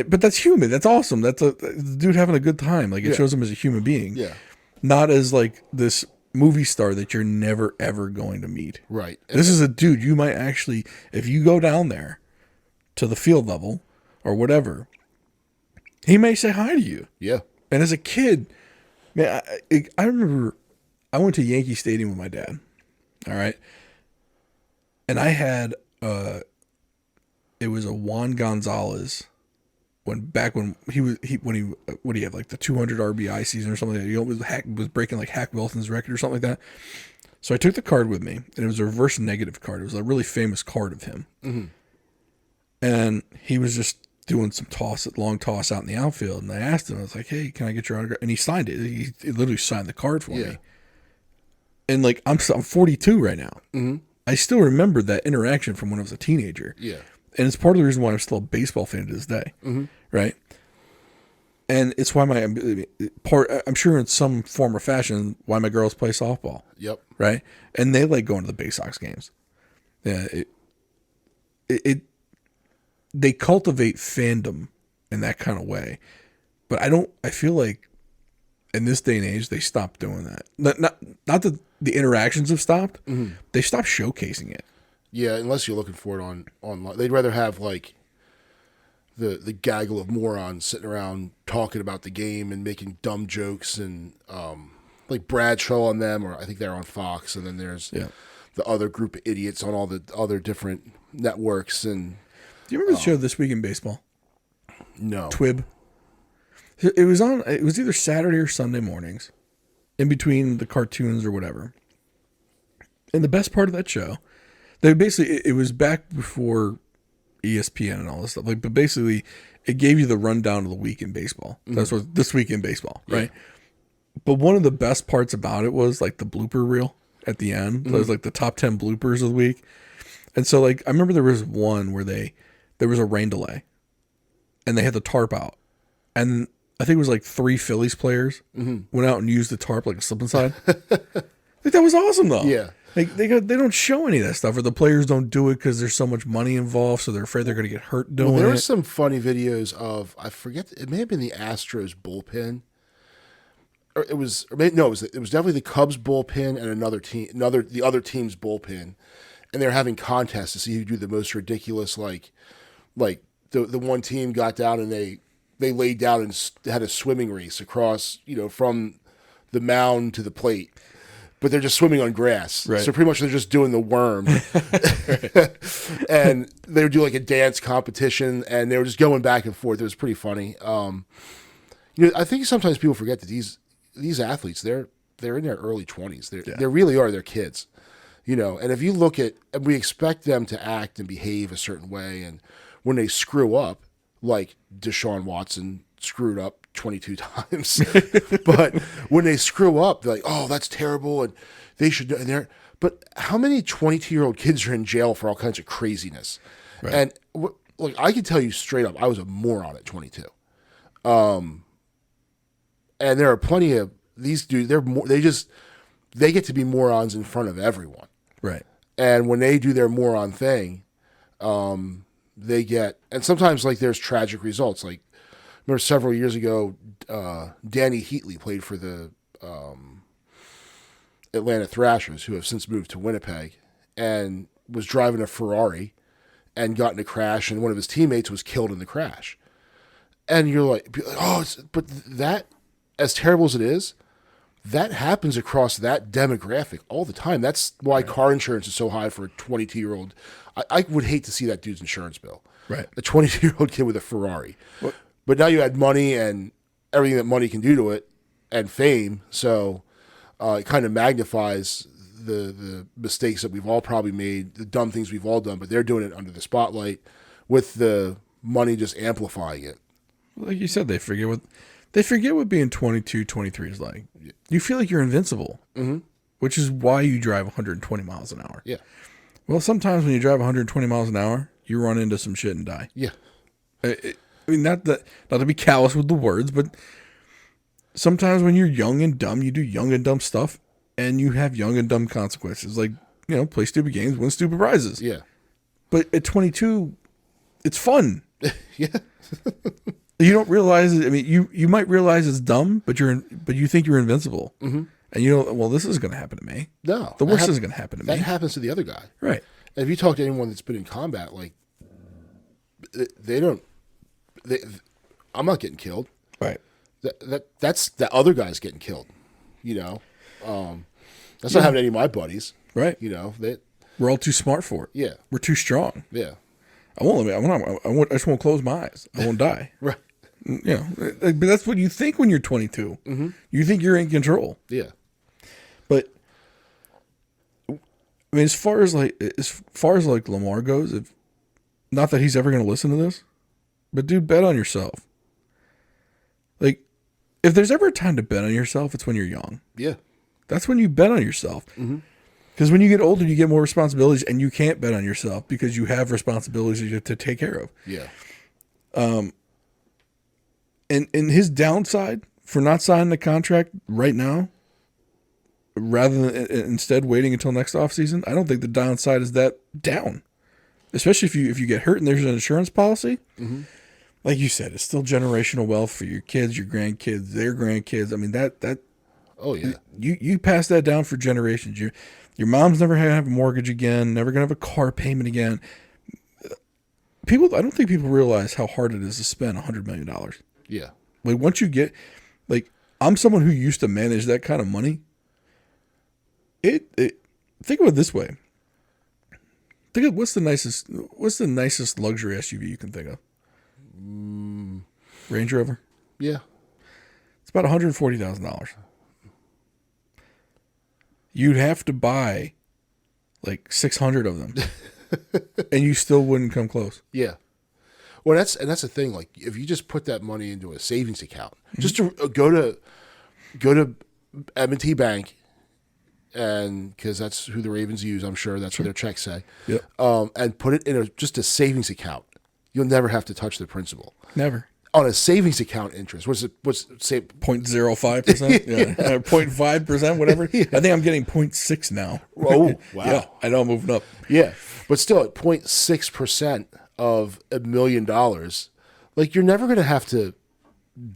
But that's human. That's awesome. That's a dude having a good time. Like it shows him as a human being. Yeah. Not as like this movie star that you're never ever going to meet. Right. This is a dude you might actually, if you go down there to the field level or whatever, he may say hi to you. Yeah. And as a kid, man, I remember I went to Yankee Stadium with my dad. All right. And I had it was a Juan Gonzalez when what do you have, like the 200 RBI season or something like that? He was breaking like Hack Wilson's record or something like that. So I took the card with me, and it was a reverse negative card. It was a really famous card of him. Mm-hmm. And he was just doing some long toss out in the outfield. And I asked him, I was like, hey, can I get your autograph? And he signed it. He literally signed the card for me. And like, I'm 42 right now. Mm-hmm. I still remember that interaction from when I was a teenager. Yeah. And it's part of the reason why I'm still a baseball fan to this day. Mm-hmm. Right. And it's why I'm sure in some form or fashion, why my girls play softball. Yep. Right. And they like going to the Bay Sox games. Yeah. They cultivate fandom in that kind of way. But I feel like in this day and age, they stopped doing that. Not that the interactions have stopped. Mm-hmm. They stopped showcasing it. Yeah. Unless you're looking for it online. They'd rather have like the gaggle of morons sitting around talking about the game and making dumb jokes and like Bradshaw on them, or I think they're on Fox, and then there's the other group of idiots on all the other different networks. And do you remember the show This Week in Baseball? No. Twib. It was either Saturday or Sunday mornings, in between the cartoons or whatever. And the best part of that show, it was back before ESPN and all this stuff. Like, but basically, it gave you the rundown of the week in baseball. Mm-hmm. That's what This Week in Baseball, right? But one of the best parts about it was like the blooper reel at the end. Mm-hmm. It was like the top 10 bloopers of the week. And so, like, I remember there was one where there was a rain delay, and they had the tarp out, and I think it was like 3 Phillies players went out and used the tarp like a slip and slide. Like, that was awesome though. Yeah. Like they don't show any of that stuff, or the players don't do it because there's so much money involved, so they're afraid they're going to get hurt doing it. There were some funny videos of, I forget, it may have been the Astros bullpen, or it was definitely the Cubs bullpen and the other team's bullpen, and they're having contests to see who do the most ridiculous, like the one team got down and they laid down and had a swimming race across, from the mound to the plate. But they're just swimming on grass. Right. So pretty much they're just doing the worm. And they would do like a dance competition, and they were just going back and forth. It was pretty funny. I think sometimes people forget that these athletes, they're in their early 20s. They really are. They're kids. And if you look at, and we expect them to act and behave a certain way, and when they screw up, like Deshaun Watson screwed up 22 times, but when they screw up, they're like, oh, that's terrible, and they should do. But how many 22-year-old kids are in jail for all kinds of craziness? Right. And like, I can tell you straight up, I was a moron at 22. And there are plenty of these dudes. They get to be morons in front of everyone. Right. And when they do their moron thing, they get, and sometimes like there's tragic results. Like, remember several years ago, Danny Heatley played for the Atlanta Thrashers, who have since moved to Winnipeg, and was driving a Ferrari and got in a crash, and one of his teammates was killed in the crash. And you're like, oh, but that, as terrible as it is, that happens across that demographic all the time. That's why car insurance is so high for a 22-year-old. I would hate to see that dude's insurance bill. Right. A 22-year-old kid with a Ferrari. What? But now you add money and everything that money can do to it, and fame, so it kind of magnifies the mistakes that we've all probably made, the dumb things we've all done, but they're doing it under the spotlight with the money just amplifying it. Like you said, they forget what being 22, 23 is like. You feel like you're invincible, which is why you drive 120 miles an hour. Yeah. Well, sometimes when you drive 120 miles an hour, you run into some shit and die. Yeah. I mean, not to be callous with the words, but sometimes when you're young and dumb, you do young and dumb stuff, and you have young and dumb consequences. Like, play stupid games, win stupid prizes. Yeah. But at 22, it's fun. Yeah. You don't realize it. I mean, you might realize it's dumb, but you think you're invincible. Mm-hmm. And well, this is going to happen to me. No. The worst is going to happen to me. That happens to the other guy. Right. And if you talk to anyone that's been in combat, like, I'm not getting killed. Right. That's the other guy's getting killed. That's not happening to any of my buddies. Right. We're all too smart for it. Yeah. We're too strong. Yeah. I won't. I just won't close my eyes. I won't die. Right. But that's what you think when you're 22. Mm-hmm. You think you're in control. Yeah. But I mean, as far as like Lamar goes, not that he's ever going to listen to this, but dude, bet on yourself. Like, if there's ever a time to bet on yourself, it's when you're young. Yeah. That's when you bet on yourself. Because when you get older, you get more responsibilities, and you can't bet on yourself because you have responsibilities you have to take care of. Yeah. And his downside for not signing the contract right now, rather than instead waiting until next offseason, I don't think the downside is that down. Especially if you get hurt and there's an insurance policy. Mm-hmm. Like you said, it's still generational wealth for your kids, your grandkids, their grandkids. I mean, that Oh, yeah. You pass that down for generations. Your mom's never gonna have a mortgage again, never gonna have a car payment again. I don't think people realize how hard it is to spend $100 million. Yeah. Like once you get, like, I'm someone who used to manage that kind of money. Think of it this way. Think of what's the nicest luxury SUV you can think of? Range Rover. Yeah. It's about $140,000. You'd have to buy like 600 of them, and you still wouldn't come close. Yeah. Well, that's the thing. Like, if you just put that money into a savings account, just to go to M&T Bank, and because that's who the Ravens use, I'm sure that's what their checks say. Yep. And put it in just a savings account. You'll never have to touch the principal. Never. On a savings account interest, what's say 0.05%? Yeah. 0.5%, whatever. Yeah. I think I'm getting 0.6 now. Oh, wow. Yeah, I know I'm moving up. Yeah. But still at 0.6% of $1 million, like, you're never going to have to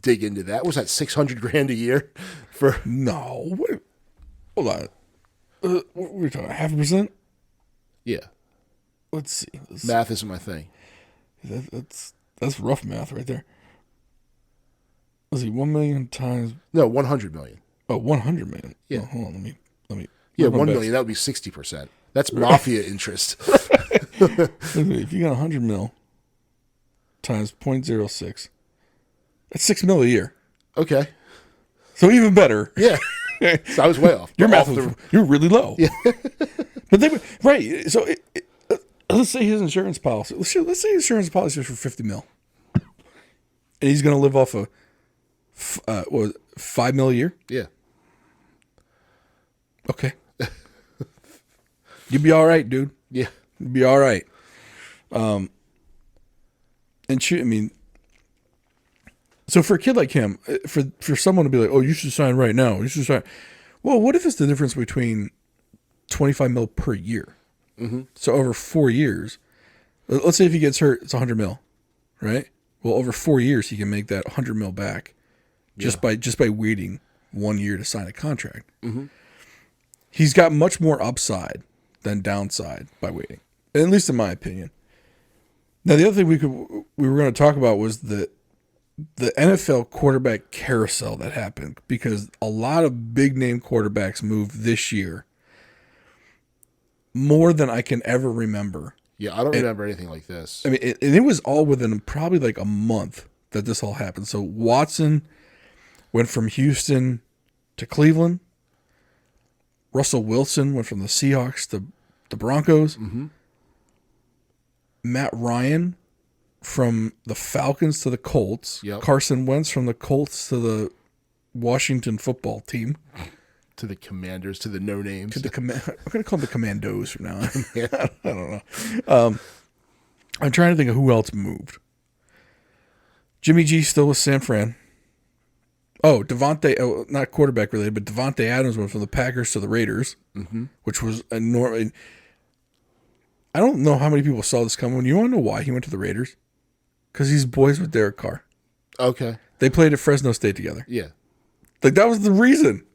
dig into that. Was that $600,000 a year for? No. Hold on. What were we talking? 0.5%? Yeah. Let's see. Math isn't my thing. That's rough math right there. Let's see. 1 million times. No, 100 million. Oh, 100 million. Yeah. Oh, hold on. Let me. Yeah, 1 million. That would be 60%. That's mafia interest. If you got 100 mil times 0.06, that's 6 mil a year. Okay. So even better. Yeah. So I was way off. Your math you're really low. Yeah. But right. So let's say his insurance policy. Let's say his insurance policy is for 50 mil, and he's going to live off of 5 mil a year. Yeah. Okay. You'd be all right, dude. Yeah. You'd be all right. And shoot, I mean, so for a kid like him, for someone to be like, oh, you should sign right now. You should sign. Well, what if it's the difference between 25 mil per year? Mm-hmm. So over 4 years, let's say if he gets hurt, it's 100 mil, right? Well, over 4 years, he can make that 100 mil back just by waiting 1 year to sign a contract. Mm-hmm. He's got much more upside than downside by waiting, at least in my opinion. Now, the other thing we were going to talk about was the NFL quarterback carousel that happened, because a lot of big name quarterbacks moved this year, more than I can ever remember. Yeah, I don't remember anything like this. I mean, it was all within probably like a month that this all happened. So Watson went from Houston to Cleveland. Russell Wilson went from the Seahawks to the Broncos. Mm-hmm. Matt Ryan from the Falcons to the Colts. Yep. Carson Wentz from the Colts to the Washington football team. To the Commanders, to the no names. I'm going to call them the Commandos from now on. I don't know. I'm trying to think of who else moved. Jimmy G still with San Fran. Oh, not quarterback related, but Devontae Adams went from the Packers to the Raiders, mm-hmm. which was enormous. I don't know how many people saw this coming. You want to know why he went to the Raiders? Because he's boys with Derek Carr. Okay. They played at Fresno State together. Yeah. Like, that was the reason.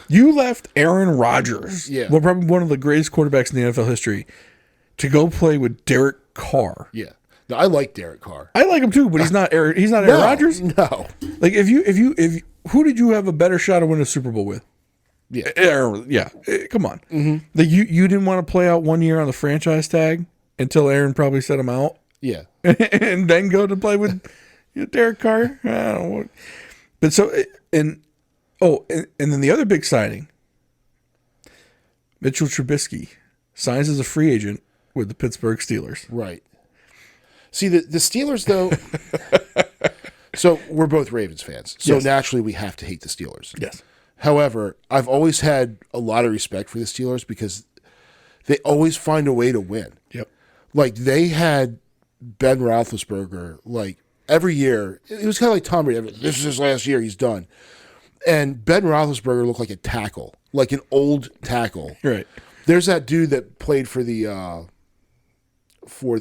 You left Aaron Rodgers, well, probably one of the greatest quarterbacks in the NFL history, to go play with Derek Carr. Yeah. No, I like Derek Carr. I like him too, but he's not Aaron. He's not Aaron Rodgers. No. Like, if who did you have a better shot of winning a Super Bowl with? Yeah. Yeah. Come on. Mm-hmm. Like, you didn't want to play out 1 year on the franchise tag until Aaron probably set him out, Yeah. and then go to play with Derek Carr. I don't know. But so and then the other big signing, Mitchell Trubisky signs as a free agent with the Pittsburgh Steelers. Right. See, the Steelers, though, so we're both Ravens fans. So Yes. naturally we have to hate the Steelers. Yes. However, I've always had a lot of respect for the Steelers because they always find a way to win. Yep. Like, they had Ben Roethlisberger, like, every year. It was kind of like Tom Brady. This is his last year. He's done. And Ben Roethlisberger looked like a tackle, like an old tackle. Right. There's that dude that played for the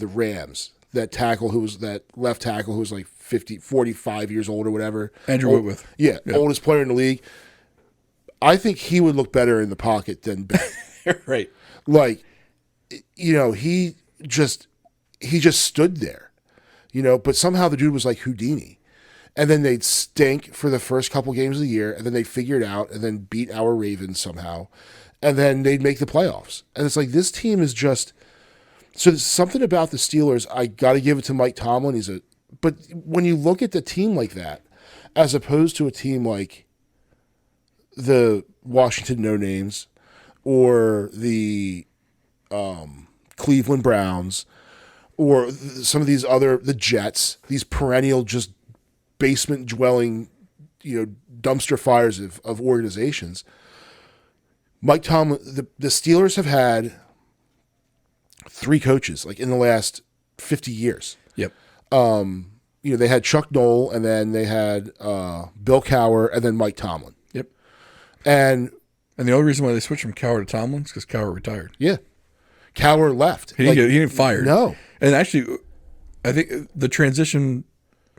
Rams, that left tackle who was like 45 years old or whatever. Andrew Whitworth. Yeah, oldest player in the league. I think he would look better in the pocket than Ben. Right. Like, he just stood there, but somehow the dude was like Houdini. And then they'd stink for the first couple games of the year, and then they'd figure it out and then beat our Ravens somehow. And then they'd make the playoffs. And it's like, this team is just... So there's something about the Steelers, I got to give it to Mike Tomlin. But when you look at the team like that, as opposed to a team like the Washington No-Names or the Cleveland Browns or some of these the Jets, these perennial just basement-dwelling, dumpster fires of organizations, Mike Tomlin, the Steelers have had 3 coaches, like, in the last 50 years. Yep. They had Chuck Noll, and then they had Bill Cowher, and then Mike Tomlin. Yep. And the only reason why they switched from Cowher to Tomlin is because Cowher retired. yeah, Cowher left. He didn't get fired. No. And actually, I think the transition.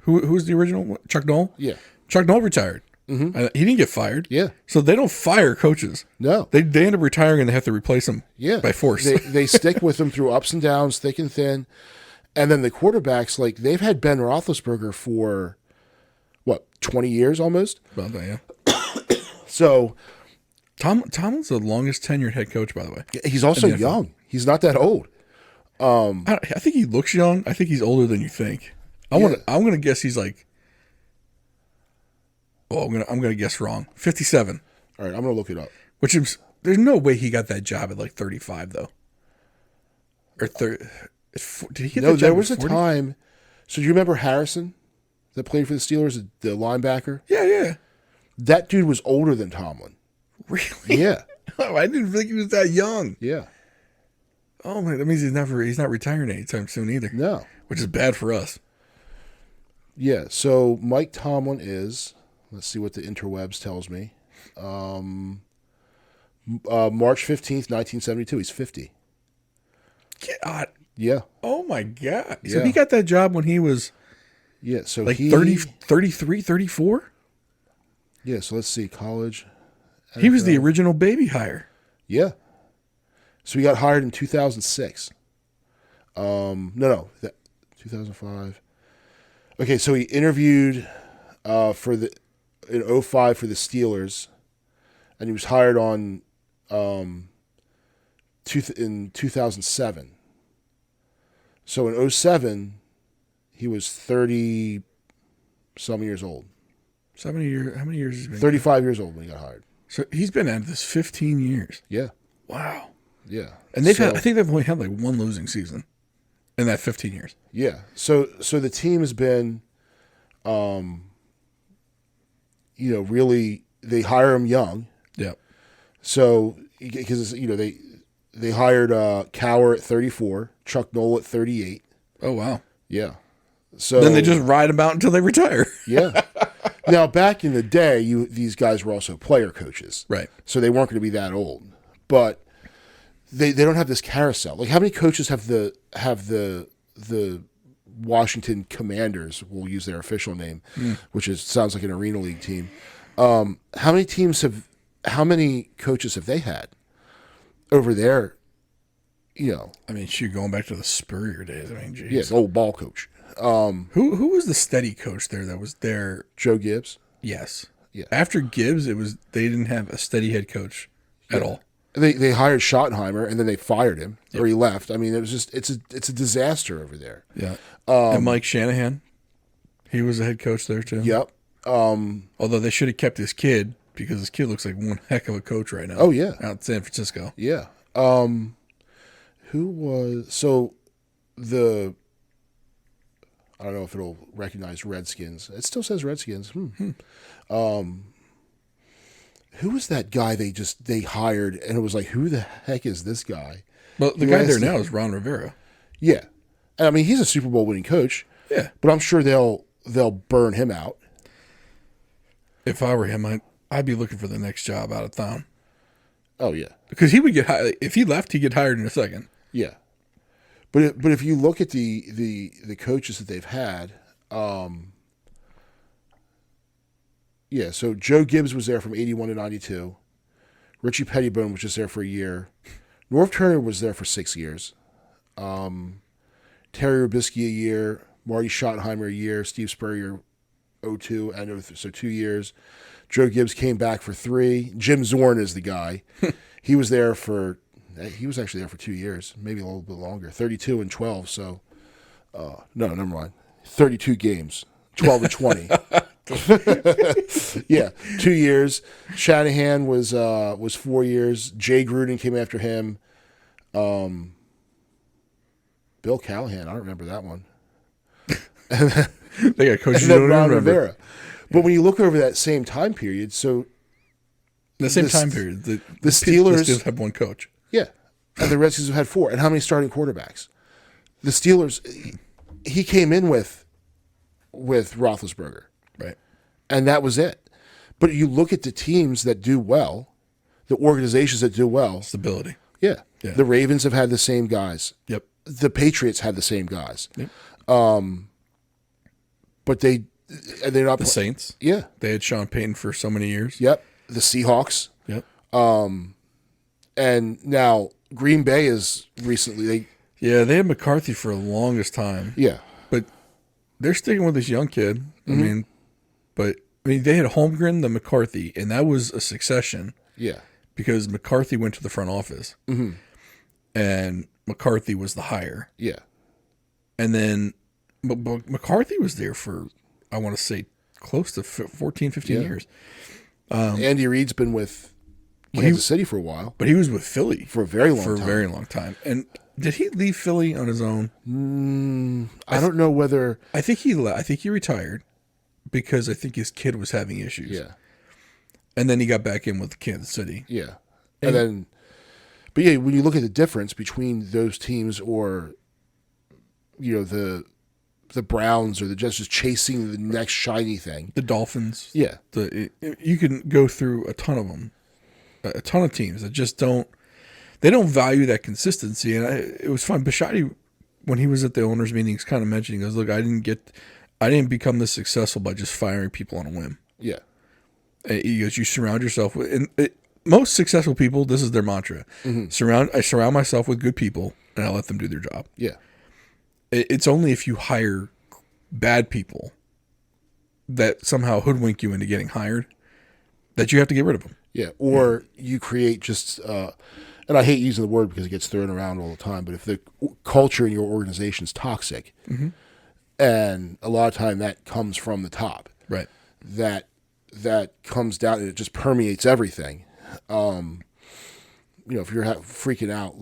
Who was the original one? Chuck Noll? Yeah. Chuck Noll retired. Mm-hmm. He didn't get fired. Yeah. So they don't fire coaches. No. They end up retiring and they have to replace them. Yeah. By force. They stick with them through ups and downs, thick and thin. And then the quarterbacks, like, they've had Ben Roethlisberger for, 20 years almost? About that, yeah. So Tomlin's the longest tenured head coach, by the way. he's also young. He's not that old. I think he looks young. I think he's older than you think. I'm gonna guess he's like. Oh, I'm gonna guess wrong. 57. All right, I'm gonna look it up. Which is, there's no way he got that job at like 35 though. Or 30. Did he get that job? No, there was at 40? a time. So do you remember Harrison, that played for the Steelers, the linebacker? Yeah. That dude was older than Tomlin. Really? Yeah. Oh, I didn't think he was that young. Yeah. Oh man, that means he's not retiring anytime soon either. No. Which is bad for us. Yeah. So Mike Tomlin is. Let's see what the interwebs tells me. March 15th, 1972. He's 50. God. Yeah. Oh, my God. So Yeah. he got that job when he was Yeah. So like 30, 33, 34? Yeah. So let's see. College. He was the original baby hire. Yeah. So he got hired in 2006. No. 2005. Okay. So he interviewed in 2005 for the Steelers, and he was hired in 2007. So in 2007, he was 30 some years old. 70 years. How many years has he been? 35 years old when he got hired. So he's been at this 15 years. Yeah. Wow. Yeah. And I think they've only had like one losing season in that 15 years. Yeah. So the team has been, really, they hire him young. Yeah. So, because, they hired Cowher at 34, Chuck Noll at 38. Oh, wow. Yeah. So Then they just ride him out until they retire. Yeah. Now, back in the day, these guys were also player coaches. Right. So they weren't going to be that old. But they don't have this carousel. Like, how many coaches have the Washington Commanders, we'll use their official name, which sounds like an Arena League team. How many coaches have they had over there? I mean, going back to the Spurrier days. I mean, geez. Yes, old ball coach. Who was the steady coach there that was there? Joe Gibbs. Yes. Yeah. After Gibbs, they didn't have a steady head coach at all. They hired Schottenheimer and then they fired him or he left. I mean, it was just it's a disaster over there. Yeah. And Mike Shanahan, he was the head coach there too. Yep. Although they should have kept his kid because his kid looks like one heck of a coach right now. Oh yeah, out in San Francisco. Yeah. Who was the? I don't know if it'll recognize Redskins. It still says Redskins. Who was that guy they hired and it was like, who the heck is this guy? Well, the guy there now is Ron Rivera. Yeah, and I mean he's a Super Bowl winning coach. Yeah, but I'm sure they'll burn him out. If I were him, I'd be looking for the next job out of town. Oh yeah, because he would get hired. If he left, he'd get hired in a second. Yeah, but if you look at the coaches that they've had, yeah. So Joe Gibbs was there from 81 to 92. Richie Pettibone was just there for a year. Norv Turner was there for 6 years. Terry Robisky a year. Marty Schottenheimer a year. Steve Spurrier 02 and 03, so 2 years. Joe Gibbs came back for 3. Jim Zorn is the guy. He was actually there for 2 years, maybe a little bit longer. 32 and 12. So no, never mind. 32 games, 12 and 20. Yeah, 2 years. Shanahan was 4 years. Jay Gruden came after him. Bill Callahan, I don't remember that one. They got coaches and then Ron Rivera. But when you look over that same time period, so the time period, the Steelers have one coach. Yeah, and the Redskins have had 4. And how many starting quarterbacks? The Steelers, he came in with Roethlisberger. Right. And that was it. But you look at the teams that do well, the organizations that do well. Stability. Yeah. Yeah. The Ravens have had the same guys. Yep. The Patriots had the same guys. Yep. But they're not. The Saints. Yeah. They had Sean Payton for so many years. Yep. The Seahawks. Yep. And now Green Bay is recently. They had McCarthy for the longest time. Yeah. But they're sticking with this young kid. Mm-hmm. I mean, they had Holmgren, the McCarthy, and that was a succession. Yeah. Because McCarthy went to the front office. Mm-hmm. And McCarthy was the hire. Yeah. And then McCarthy was there for, I want to say, close to 14, 15 years. Andy Reid's been with Kansas City for a while. But he was with Philly. For a very long time. For a very long time. And did he leave Philly on his own? I don't know whether... I think he retired because I think his kid was having issues. Yeah. And then he got back in with Kansas City. Yeah. And then... But yeah, when you look at the difference between those teams or, the Browns or the Jets just chasing the next shiny thing. The Dolphins. Yeah. You can go through a ton of them. A ton of teams that just don't value that consistency. And it was fun. Bisciotti, when he was at the owners' meetings, kind of mentioned, he goes, look, I didn't become this successful by just firing people on a whim. Yeah. And he goes, you surround yourself with, most successful people, this is their mantra. Mm-hmm. I surround myself with good people and I let them do their job. Yeah. It's only if you hire bad people that somehow hoodwink you into getting hired that you have to get rid of them. Yeah. Or you create just, and I hate using the word because it gets thrown around all the time, but if the culture in your organization is toxic, mm-hmm. and a lot of time that comes from the top. Right. That comes down and it just permeates everything. If you're freaking out,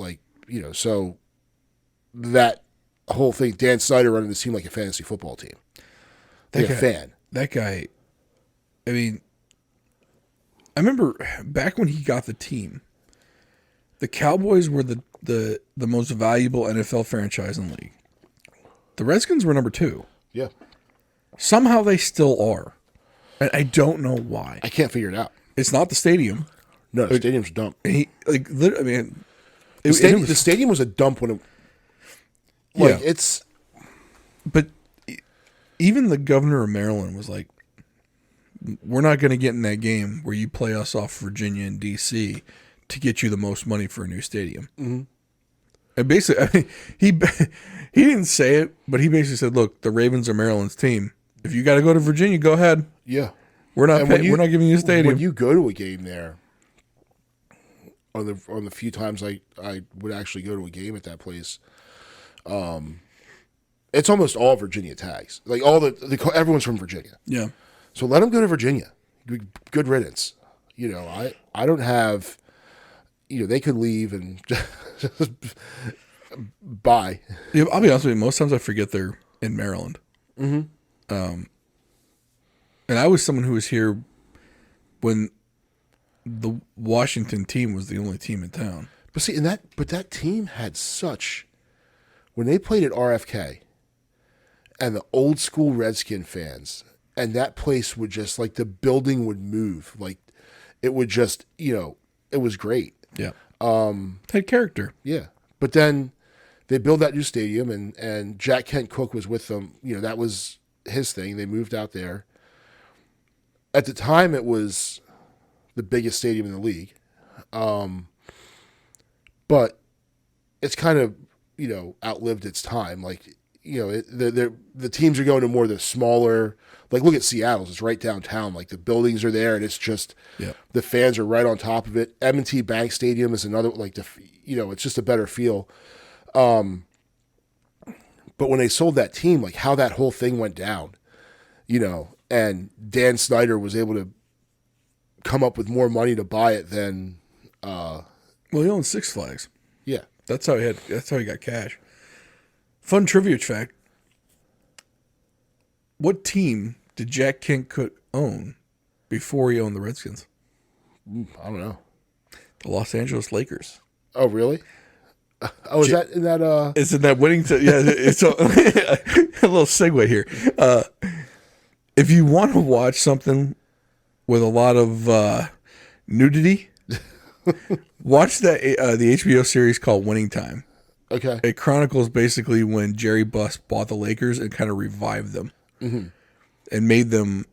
so that whole thing, Dan Snyder running this team like a fantasy football team. A fan. That guy, I mean, I remember back when he got the team, the Cowboys were the most valuable NFL franchise in the league. The Redskins were number 2. Yeah. Somehow they still are. And I don't know why. I can't figure it out. It's not the stadium. No, the stadium's a dump. The stadium was a dump when it. It's. But even the governor of Maryland was like, "We're not going to get in that game where you play us off Virginia and D.C. to get you the most money for a new stadium." Mm-hmm. And basically, he didn't say it, but he basically said, "Look, the Ravens are Maryland's team. If you got to go to Virginia, go ahead. Yeah, we're not giving you a stadium." When you go to a game there, on the few times I would actually go to a game at that place. It's almost all Virginia tags. Like everyone's from Virginia. Yeah. So let them go to Virginia. Good riddance. I don't have. They could leave and just bye. Yeah, I'll be honest with you. Most times I forget they're in Maryland. Mm-hmm. And I was someone who was here when the Washington team was the only team in town. But see, that team had when they played at RFK, and the old school Redskin fans, and that place would just like the building would move, like it would just it was great. Yeah. Had character. Yeah. But then they built that new stadium, and Jack Kent Cooke was with them. That was his thing. They moved out there. At the time, it was the biggest stadium in the league. But it's kind of, outlived its time. Like, the teams are going to more of the smaller, like look at Seattle's. It's right downtown. Like the buildings are there, and it's just the fans are right on top of it. M&T Bank Stadium is another, like it's just a better feel. But when they sold that team, like how that whole thing went down, and Dan Snyder was able to come up with more money to buy it than. Well, he owned Six Flags. Yeah, that's how he got cash. Fun trivia fact: what team did Jack Kent Cooke own before he owned the Redskins? I don't know. The Los Angeles Lakers. Oh, really? Oh, is that in that? It's in that winning. Yeah, it's a little segue here. If you want to watch something with a lot of nudity, watch the HBO series called Winning Time. Okay. It chronicles basically when Jerry Buss bought the Lakers and kind of revived them and made them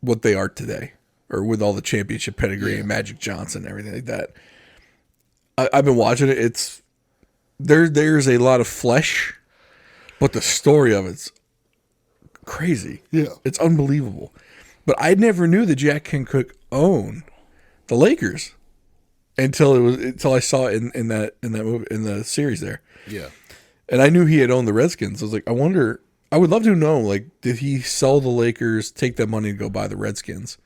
what they are today, or with all the championship pedigree and Magic Johnson and everything like that. I've been watching it. There's a lot of flesh, but the story of it's crazy. Yeah. It's unbelievable. But I never knew that Jack Kent Cooke owned the Lakers until I saw it in that movie, in the series there. Yeah. And I knew he had owned the Redskins. I was like, I would love to know, like, did he sell the Lakers, take that money to go buy the Redskins?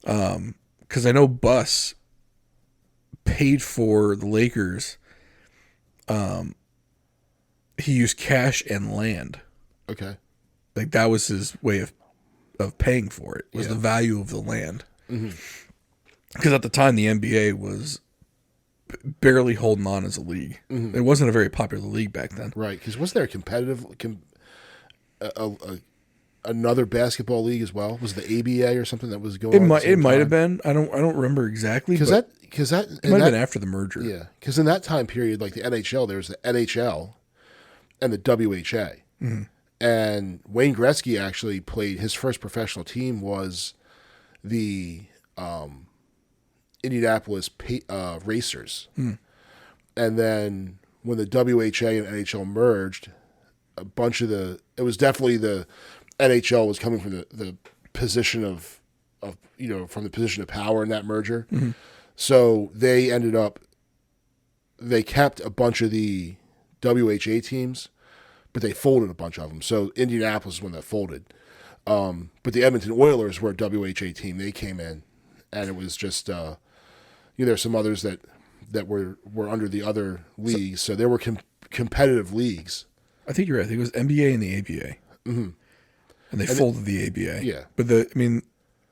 Because I know Buss paid for the Lakers. He used cash and land. Okay. Like that was his way of paying for it, was the value of the land. Because at the time the NBA was barely holding on as a league. It wasn't a very popular league back then. Right, because wasn't there a competitive another basketball league as well? Was the ABA or something that was going on? It might have been. I don't remember exactly. Because that it might have been after the merger. Yeah, because in that time period, like the NHL, there was the NHL and the WHA. And Wayne Gretzky actually played, his first professional team was the Indianapolis Racers. And then when the WHA and NHL merged, a bunch of it was definitely the NHL was coming from the position of from the position of power in that merger. So they kept a bunch of the WHA teams, but they folded a bunch of them. So Indianapolis is when that folded. But the Edmonton Oilers were a WHA team. They came in, and it was just there's some others that were under the other leagues. So there were competitive leagues. I think you're right. I think it was NBA and the ABA. And they folded the ABA. Yeah. But the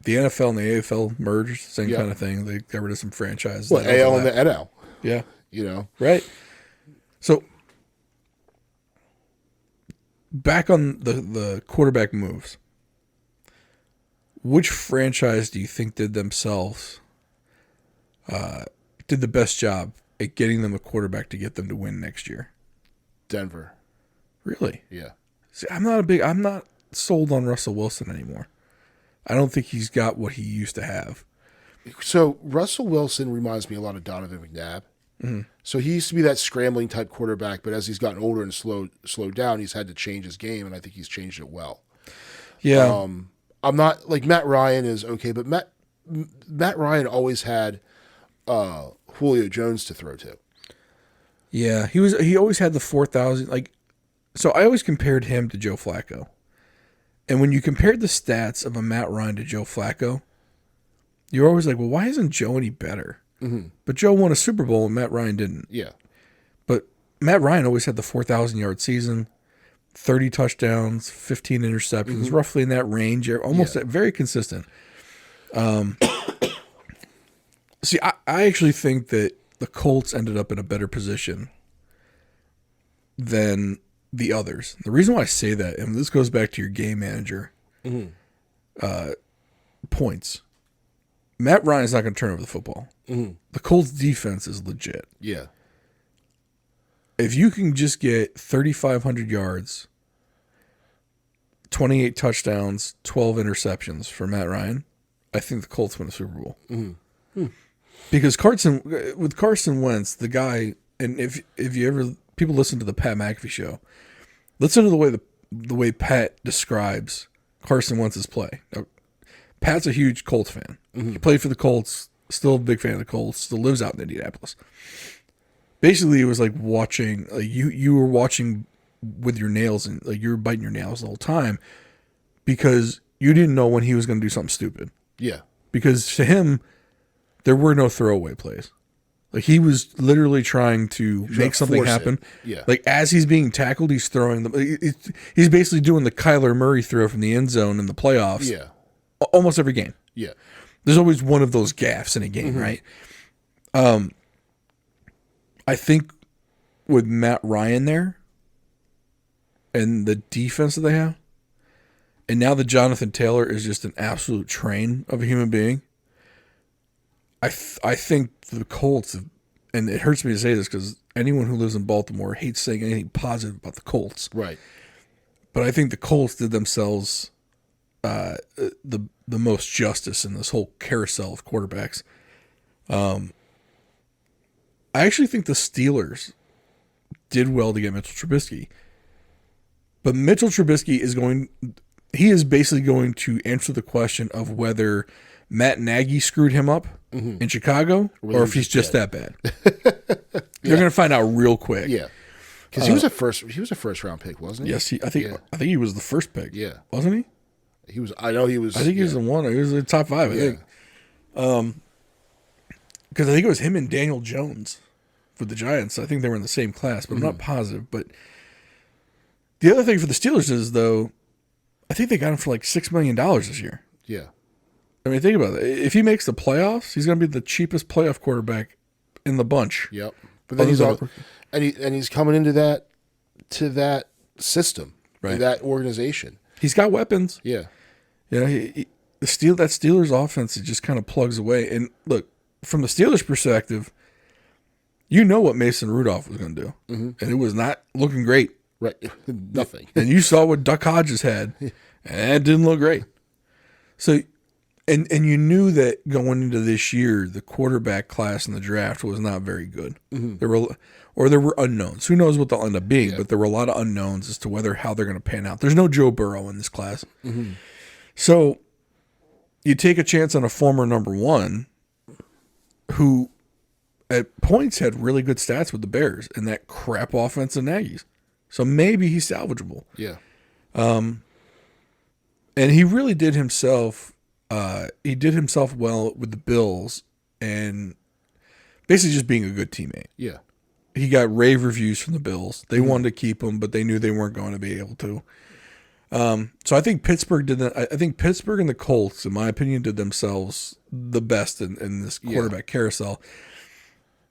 NFL and the AFL merged, same kind of thing. They got rid of some franchises. Well, AL and the NL. Yeah. Right. So back on the quarterback moves, which franchise do you think did the best job at getting them a quarterback to get them to win next year? Denver. Really? Yeah. See, I'm not sold on Russell Wilson anymore. I don't think he's got what he used to have. So Russell Wilson reminds me a lot of Donovan McNabb. So he used to be that scrambling type quarterback, but as he's gotten older and slowed down, he's had to change his game, and I think he's changed it well. Yeah. I'm not like Matt Ryan is okay, but Matt Ryan always had Julio Jones to throw to. Yeah, he always had the 4,000. Like, so I always compared him to Joe Flacco. And when you compared the stats of a Matt Ryan to Joe Flacco, you're always like, well, why isn't Joe any better? Mm-hmm. But Joe won a Super Bowl and Matt Ryan didn't. Yeah. But Matt Ryan always had the 4,000-yard season, 30 touchdowns, 15 interceptions, roughly in that range, almost very consistent. See, I actually think that the Colts ended up in a better position than the others. The reason why I say that, and this goes back to your game manager points. Matt Ryan's not going to turn over the football. Mm-hmm. The Colts defense is legit. Yeah. If you can just get 3,500 yards, 28 touchdowns, 12 interceptions for Matt Ryan, I think the Colts win the Super Bowl. Mm-hmm. Because with Carson Wentz, the guy, and if you ever people listen to the Pat McAfee show, listen to the way Pat describes Carson Wentz's play. Now, Pat's a huge Colts fan. He played for the Colts, still a big fan of the Colts, still lives out in Indianapolis. Basically, it was like watching, like you were watching with your nails, and like you were biting your nails the whole time because you didn't know when he was going to do something stupid. Yeah. Because to him, there were no throwaway plays. Like he was literally trying to make something happen. Yeah. Like as he's being tackled, he's throwing them. He's basically doing the Kyler Murray throw from the end zone in the playoffs. Yeah. Almost every game. Yeah. There's always one of those gaffes in a game, right? I think with Matt Ryan there and the defense that they have, and now that Jonathan Taylor is just an absolute train of a human being, I think the Colts, and it hurts me to say this because anyone who lives in Baltimore hates saying anything positive about the Colts. Right. But I think the Colts did themselves the most justice in this whole carousel of quarterbacks. I actually think the Steelers did well to get Mitchell Trubisky. But Mitchell Trubisky is basically going to answer the question of whether Matt Nagy screwed him up in Chicago or if he's just that bad. They're going to find out real quick. Yeah. Because he was a first round pick, wasn't he? Yes, I think he was the first pick. Yeah. Wasn't he? He was. I know he was. I think he was the one. He was in the top 5, I think. Because I think it was him and Daniel Jones with the Giants. I think they were in the same class, but I'm not positive. But the other thing for the Steelers is, though, I think they got him for like $6 million this year. Yeah. I mean, think about it. If he makes the playoffs, he's going to be the cheapest playoff quarterback in the bunch. Yep. But then he's coming into that system, right? That organization. He's got weapons. Yeah. You know, that Steelers offense, it just kind of plugs away. And look, from the Steelers' perspective, you know what Mason Rudolph was going to do, and it was not looking great. Right. Nothing. And you saw what Duck Hodges had, and it didn't look great. So, and you knew that going into this year, the quarterback class in the draft was not very good. There were unknowns. Who knows what they'll end up being? But there were a lot of unknowns as to how they're going to pan out. There's no Joe Burrow in this class, so you take a chance on a former number one who at points had really good stats with the Bears and that crap offense of Nagy's. So maybe he's salvageable. Yeah. And he really did himself. He did himself well with the Bills and basically just being a good teammate. Yeah. He got rave reviews from the Bills. They wanted to keep him, but they knew they weren't going to be able to. So I think Pittsburgh did that. I think Pittsburgh and the Colts, in my opinion, did themselves the best in this quarterback carousel.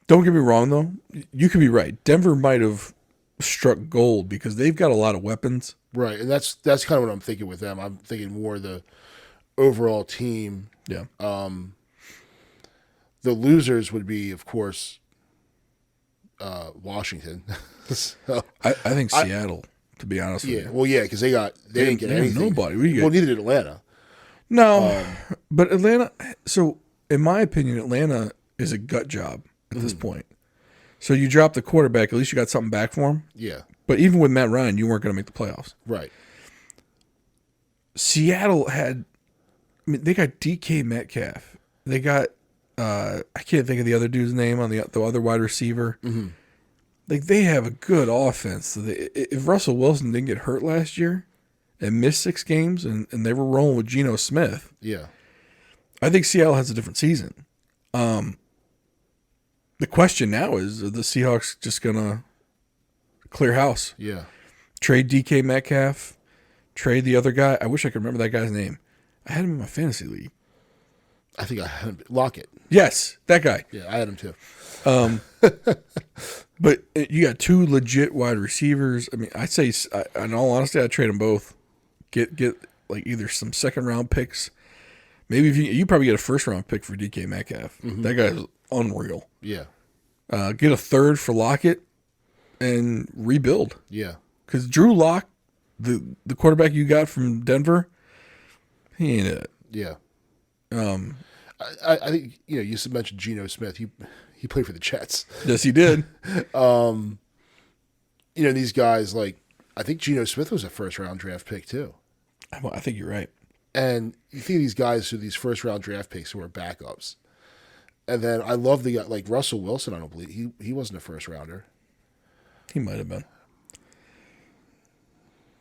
Don't get me wrong, though. You could be right. Denver might have struck gold because they've got a lot of weapons. Right, and that's kind of what I'm thinking with them. I'm thinking more the overall team. Yeah. The losers would be, of course, Washington. So, I think Seattle, to be honest with you. Well, yeah, because they didn't get anything. Nobody. Well, neither did Atlanta. No, but Atlanta. So, in my opinion, Atlanta is a gut job at this point. So you drop the quarterback, at least you got something back for him. Yeah. But even with Matt Ryan, you weren't going to make the playoffs. Right. Seattle they got DK Metcalf. They got I can't think of the other dude's name on the other wide receiver. Mm-hmm. Like, they have a good offense. So if Russell Wilson didn't get hurt last year and missed 6 games, and they were rolling with Geno Smith, Yeah. I think Seattle has a different season. The question now is, are the Seahawks just going to clear house? Yeah. Trade DK Metcalf, trade the other guy. I wish I could remember that guy's name. I had him in my fantasy league. I think I had him. Lockett. Yes, that guy. Yeah, I had him too. But you got 2 legit wide receivers. I mean, I'd say, in all honesty, I'd trade them both. Get like either some second-round picks. Maybe if you probably get a first-round pick for DK Metcalf. Mm-hmm. That guy's unreal. Yeah. Get a third for Lockett and rebuild. Yeah. Because Drew Lock, the quarterback you got from Denver, he ain't it. Yeah. I think, you mentioned Geno Smith. He played for the Jets. Yes, he did. These guys, like, I think Geno Smith was a first-round draft pick too. I think you're right. And you think of these guys who these first-round draft picks who are backups. And then I love the guy, like Russell Wilson, I don't believe. He wasn't a first-rounder. He might have been.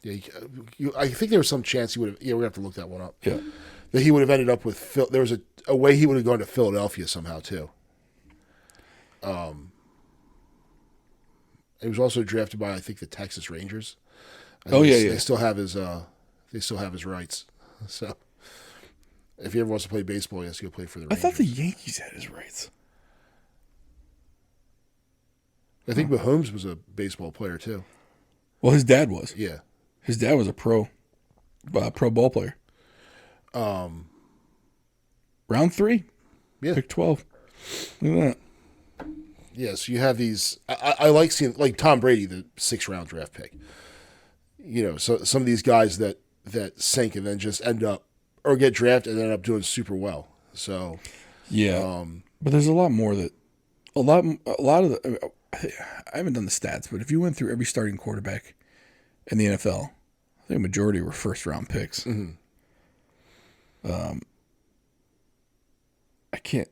Yeah, I think there was some chance he would have. Yeah, we're going to have to look that one up. Yeah. That he would have ended up with Phil. There was a way he would have gone to Philadelphia somehow too. He was also drafted by, I think, the Texas Rangers. They still have his rights. So if he ever wants to play baseball, he has to go play for the Rangers. I thought the Yankees had his rights. I think Mahomes was a baseball player too. Well, his dad was. Yeah, his dad was a pro ball player. Round 3, yeah, pick 12. Look at that. Yeah, so you have these. I like seeing, like Tom Brady, the 6th-round draft pick. So some of these guys that sink and then just end up or get drafted and end up doing super well. So yeah, but there's a lot more that a lot of the. I haven't done the stats, but if you went through every starting quarterback in the NFL, I think a majority were first-round picks. Mm-hmm. I can't.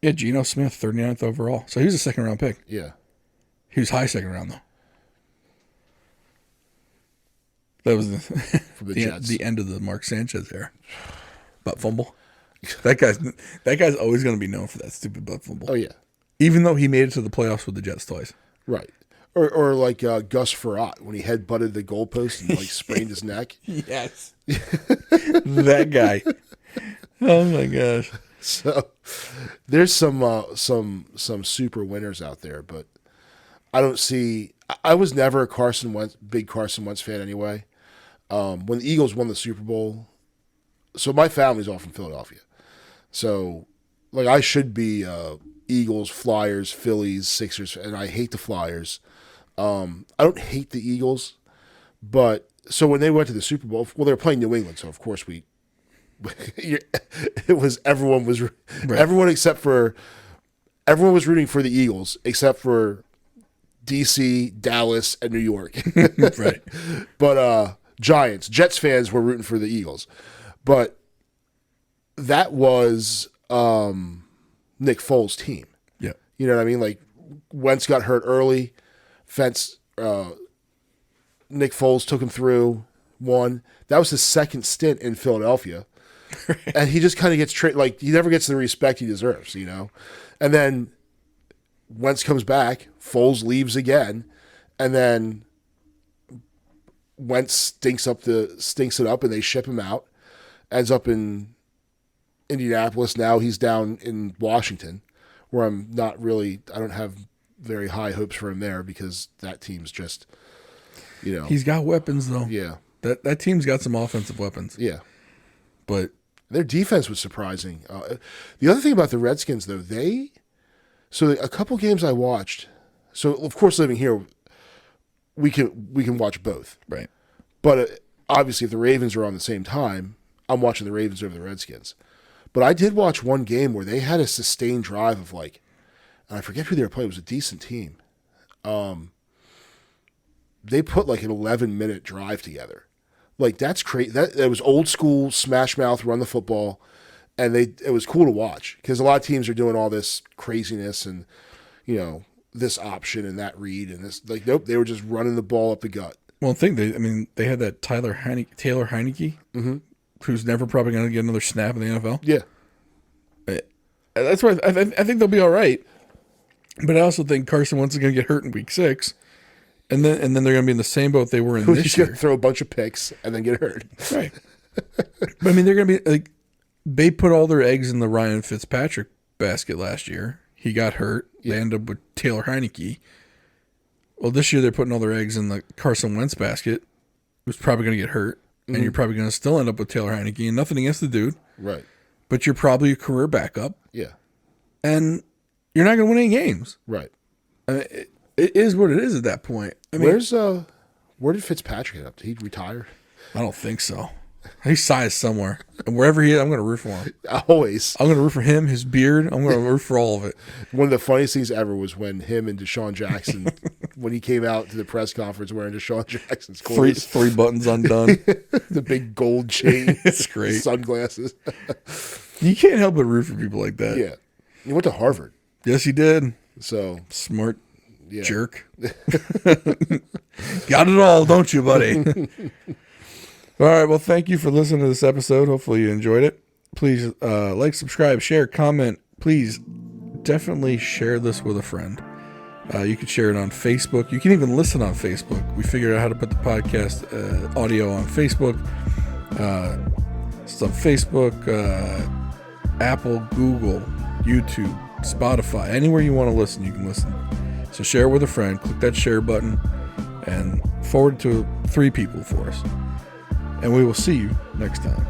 Yeah, Geno Smith, 39th overall. So he was a second-round pick. Yeah. He was high second round, though. That was From the Jets. The end of the Mark Sanchez era. Butt fumble. That guy's always going to be known for that stupid butt fumble. Oh, yeah. Even though he made it to the playoffs with the Jets twice. Right. Or like Gus Frerotte when he headbutted the goalpost and sprained his neck. Yes. That guy. Oh my gosh. So there's some super winners out there, but I don't see. I was never a big Carson Wentz fan anyway. When the Eagles won the Super Bowl, so my family's all from Philadelphia, so like I should be Eagles, Flyers, Phillies, Sixers, and I hate the Flyers. I don't hate the Eagles, but so when they went to the Super Bowl, well, they were playing New England, so of course everyone was rooting for the Eagles except for DC, Dallas, and New York. Right. But Jets fans were rooting for the Eagles. But that was Nick Foles' team. Yeah. You know what I mean? Like Wentz got hurt early. Nick Foles took him through one. That was his second stint in Philadelphia. And he just kind of gets he never gets the respect he deserves, And then Wentz comes back, Foles leaves again, and then Wentz stinks it up, and they ship him out. Ends up in Indianapolis. Now he's down in Washington, where I don't have very high hopes for him there because that team's just, He's got weapons though. Yeah. That team's got some offensive weapons. Yeah. But their defense was surprising. The other thing about the Redskins, though, so a couple games I watched. So of course, living here, we can watch both. Right. But obviously, if the Ravens are on the same time, I'm watching the Ravens over the Redskins. But I did watch one game where they had a sustained drive of and I forget who they were playing. It was a decent team. They put an 11-minute drive together. That's crazy. That was old school smash mouth, run the football, And it was cool to watch because a lot of teams are doing all this craziness and, this option and that read and this. Like, nope, they were just running the ball up the gut. Well, they had that Taylor Heineke, who's never probably going to get another snap in the NFL. Yeah. That's why I think they'll be all right. But I also think Carson Wentz is going to get hurt in week 6. And then they're going to be in the same boat they were in this year. Throw a bunch of picks and then get hurt. Right. But I mean, they're going to be like, they put all their eggs in the Ryan Fitzpatrick basket last year. He got hurt. They ended up with Taylor Heineke. Well, this year they're putting all their eggs in the Carson Wentz basket, who's probably going to get hurt. And you're probably going to still end up with Taylor Heineke. And nothing against the dude. Right. But you're probably a career backup. Yeah. And you're not going to win any games. Right. It is what it is at that point. I mean, where did Fitzpatrick end up? Did he retire? I don't think so. He's sized somewhere. And wherever he is, I'm going to root for him. Always. I'm going to root for him, his beard. I'm going to root for all of it. One of the funniest things ever was when him and Deshaun Jackson, when he came out to the press conference wearing Deshaun Jackson's clothes. Three buttons undone. The big gold chain. It's great. Sunglasses. You can't help but root for people like that. Yeah. He went to Harvard. Yes, he did. So smart jerk. Got it all, don't you, buddy? All right, well, thank you for listening to this episode. Hopefully you enjoyed it. Please like, subscribe, share, comment. Please definitely share this with a friend. You can share it on Facebook. You can even listen on Facebook. We figured out how to put the podcast audio on Facebook. It's on Facebook, Apple, Google, YouTube, Spotify. Anywhere you want to listen, you can listen. So share it with a friend. Click that share button and forward it to 3 people for us. And we will see you next time.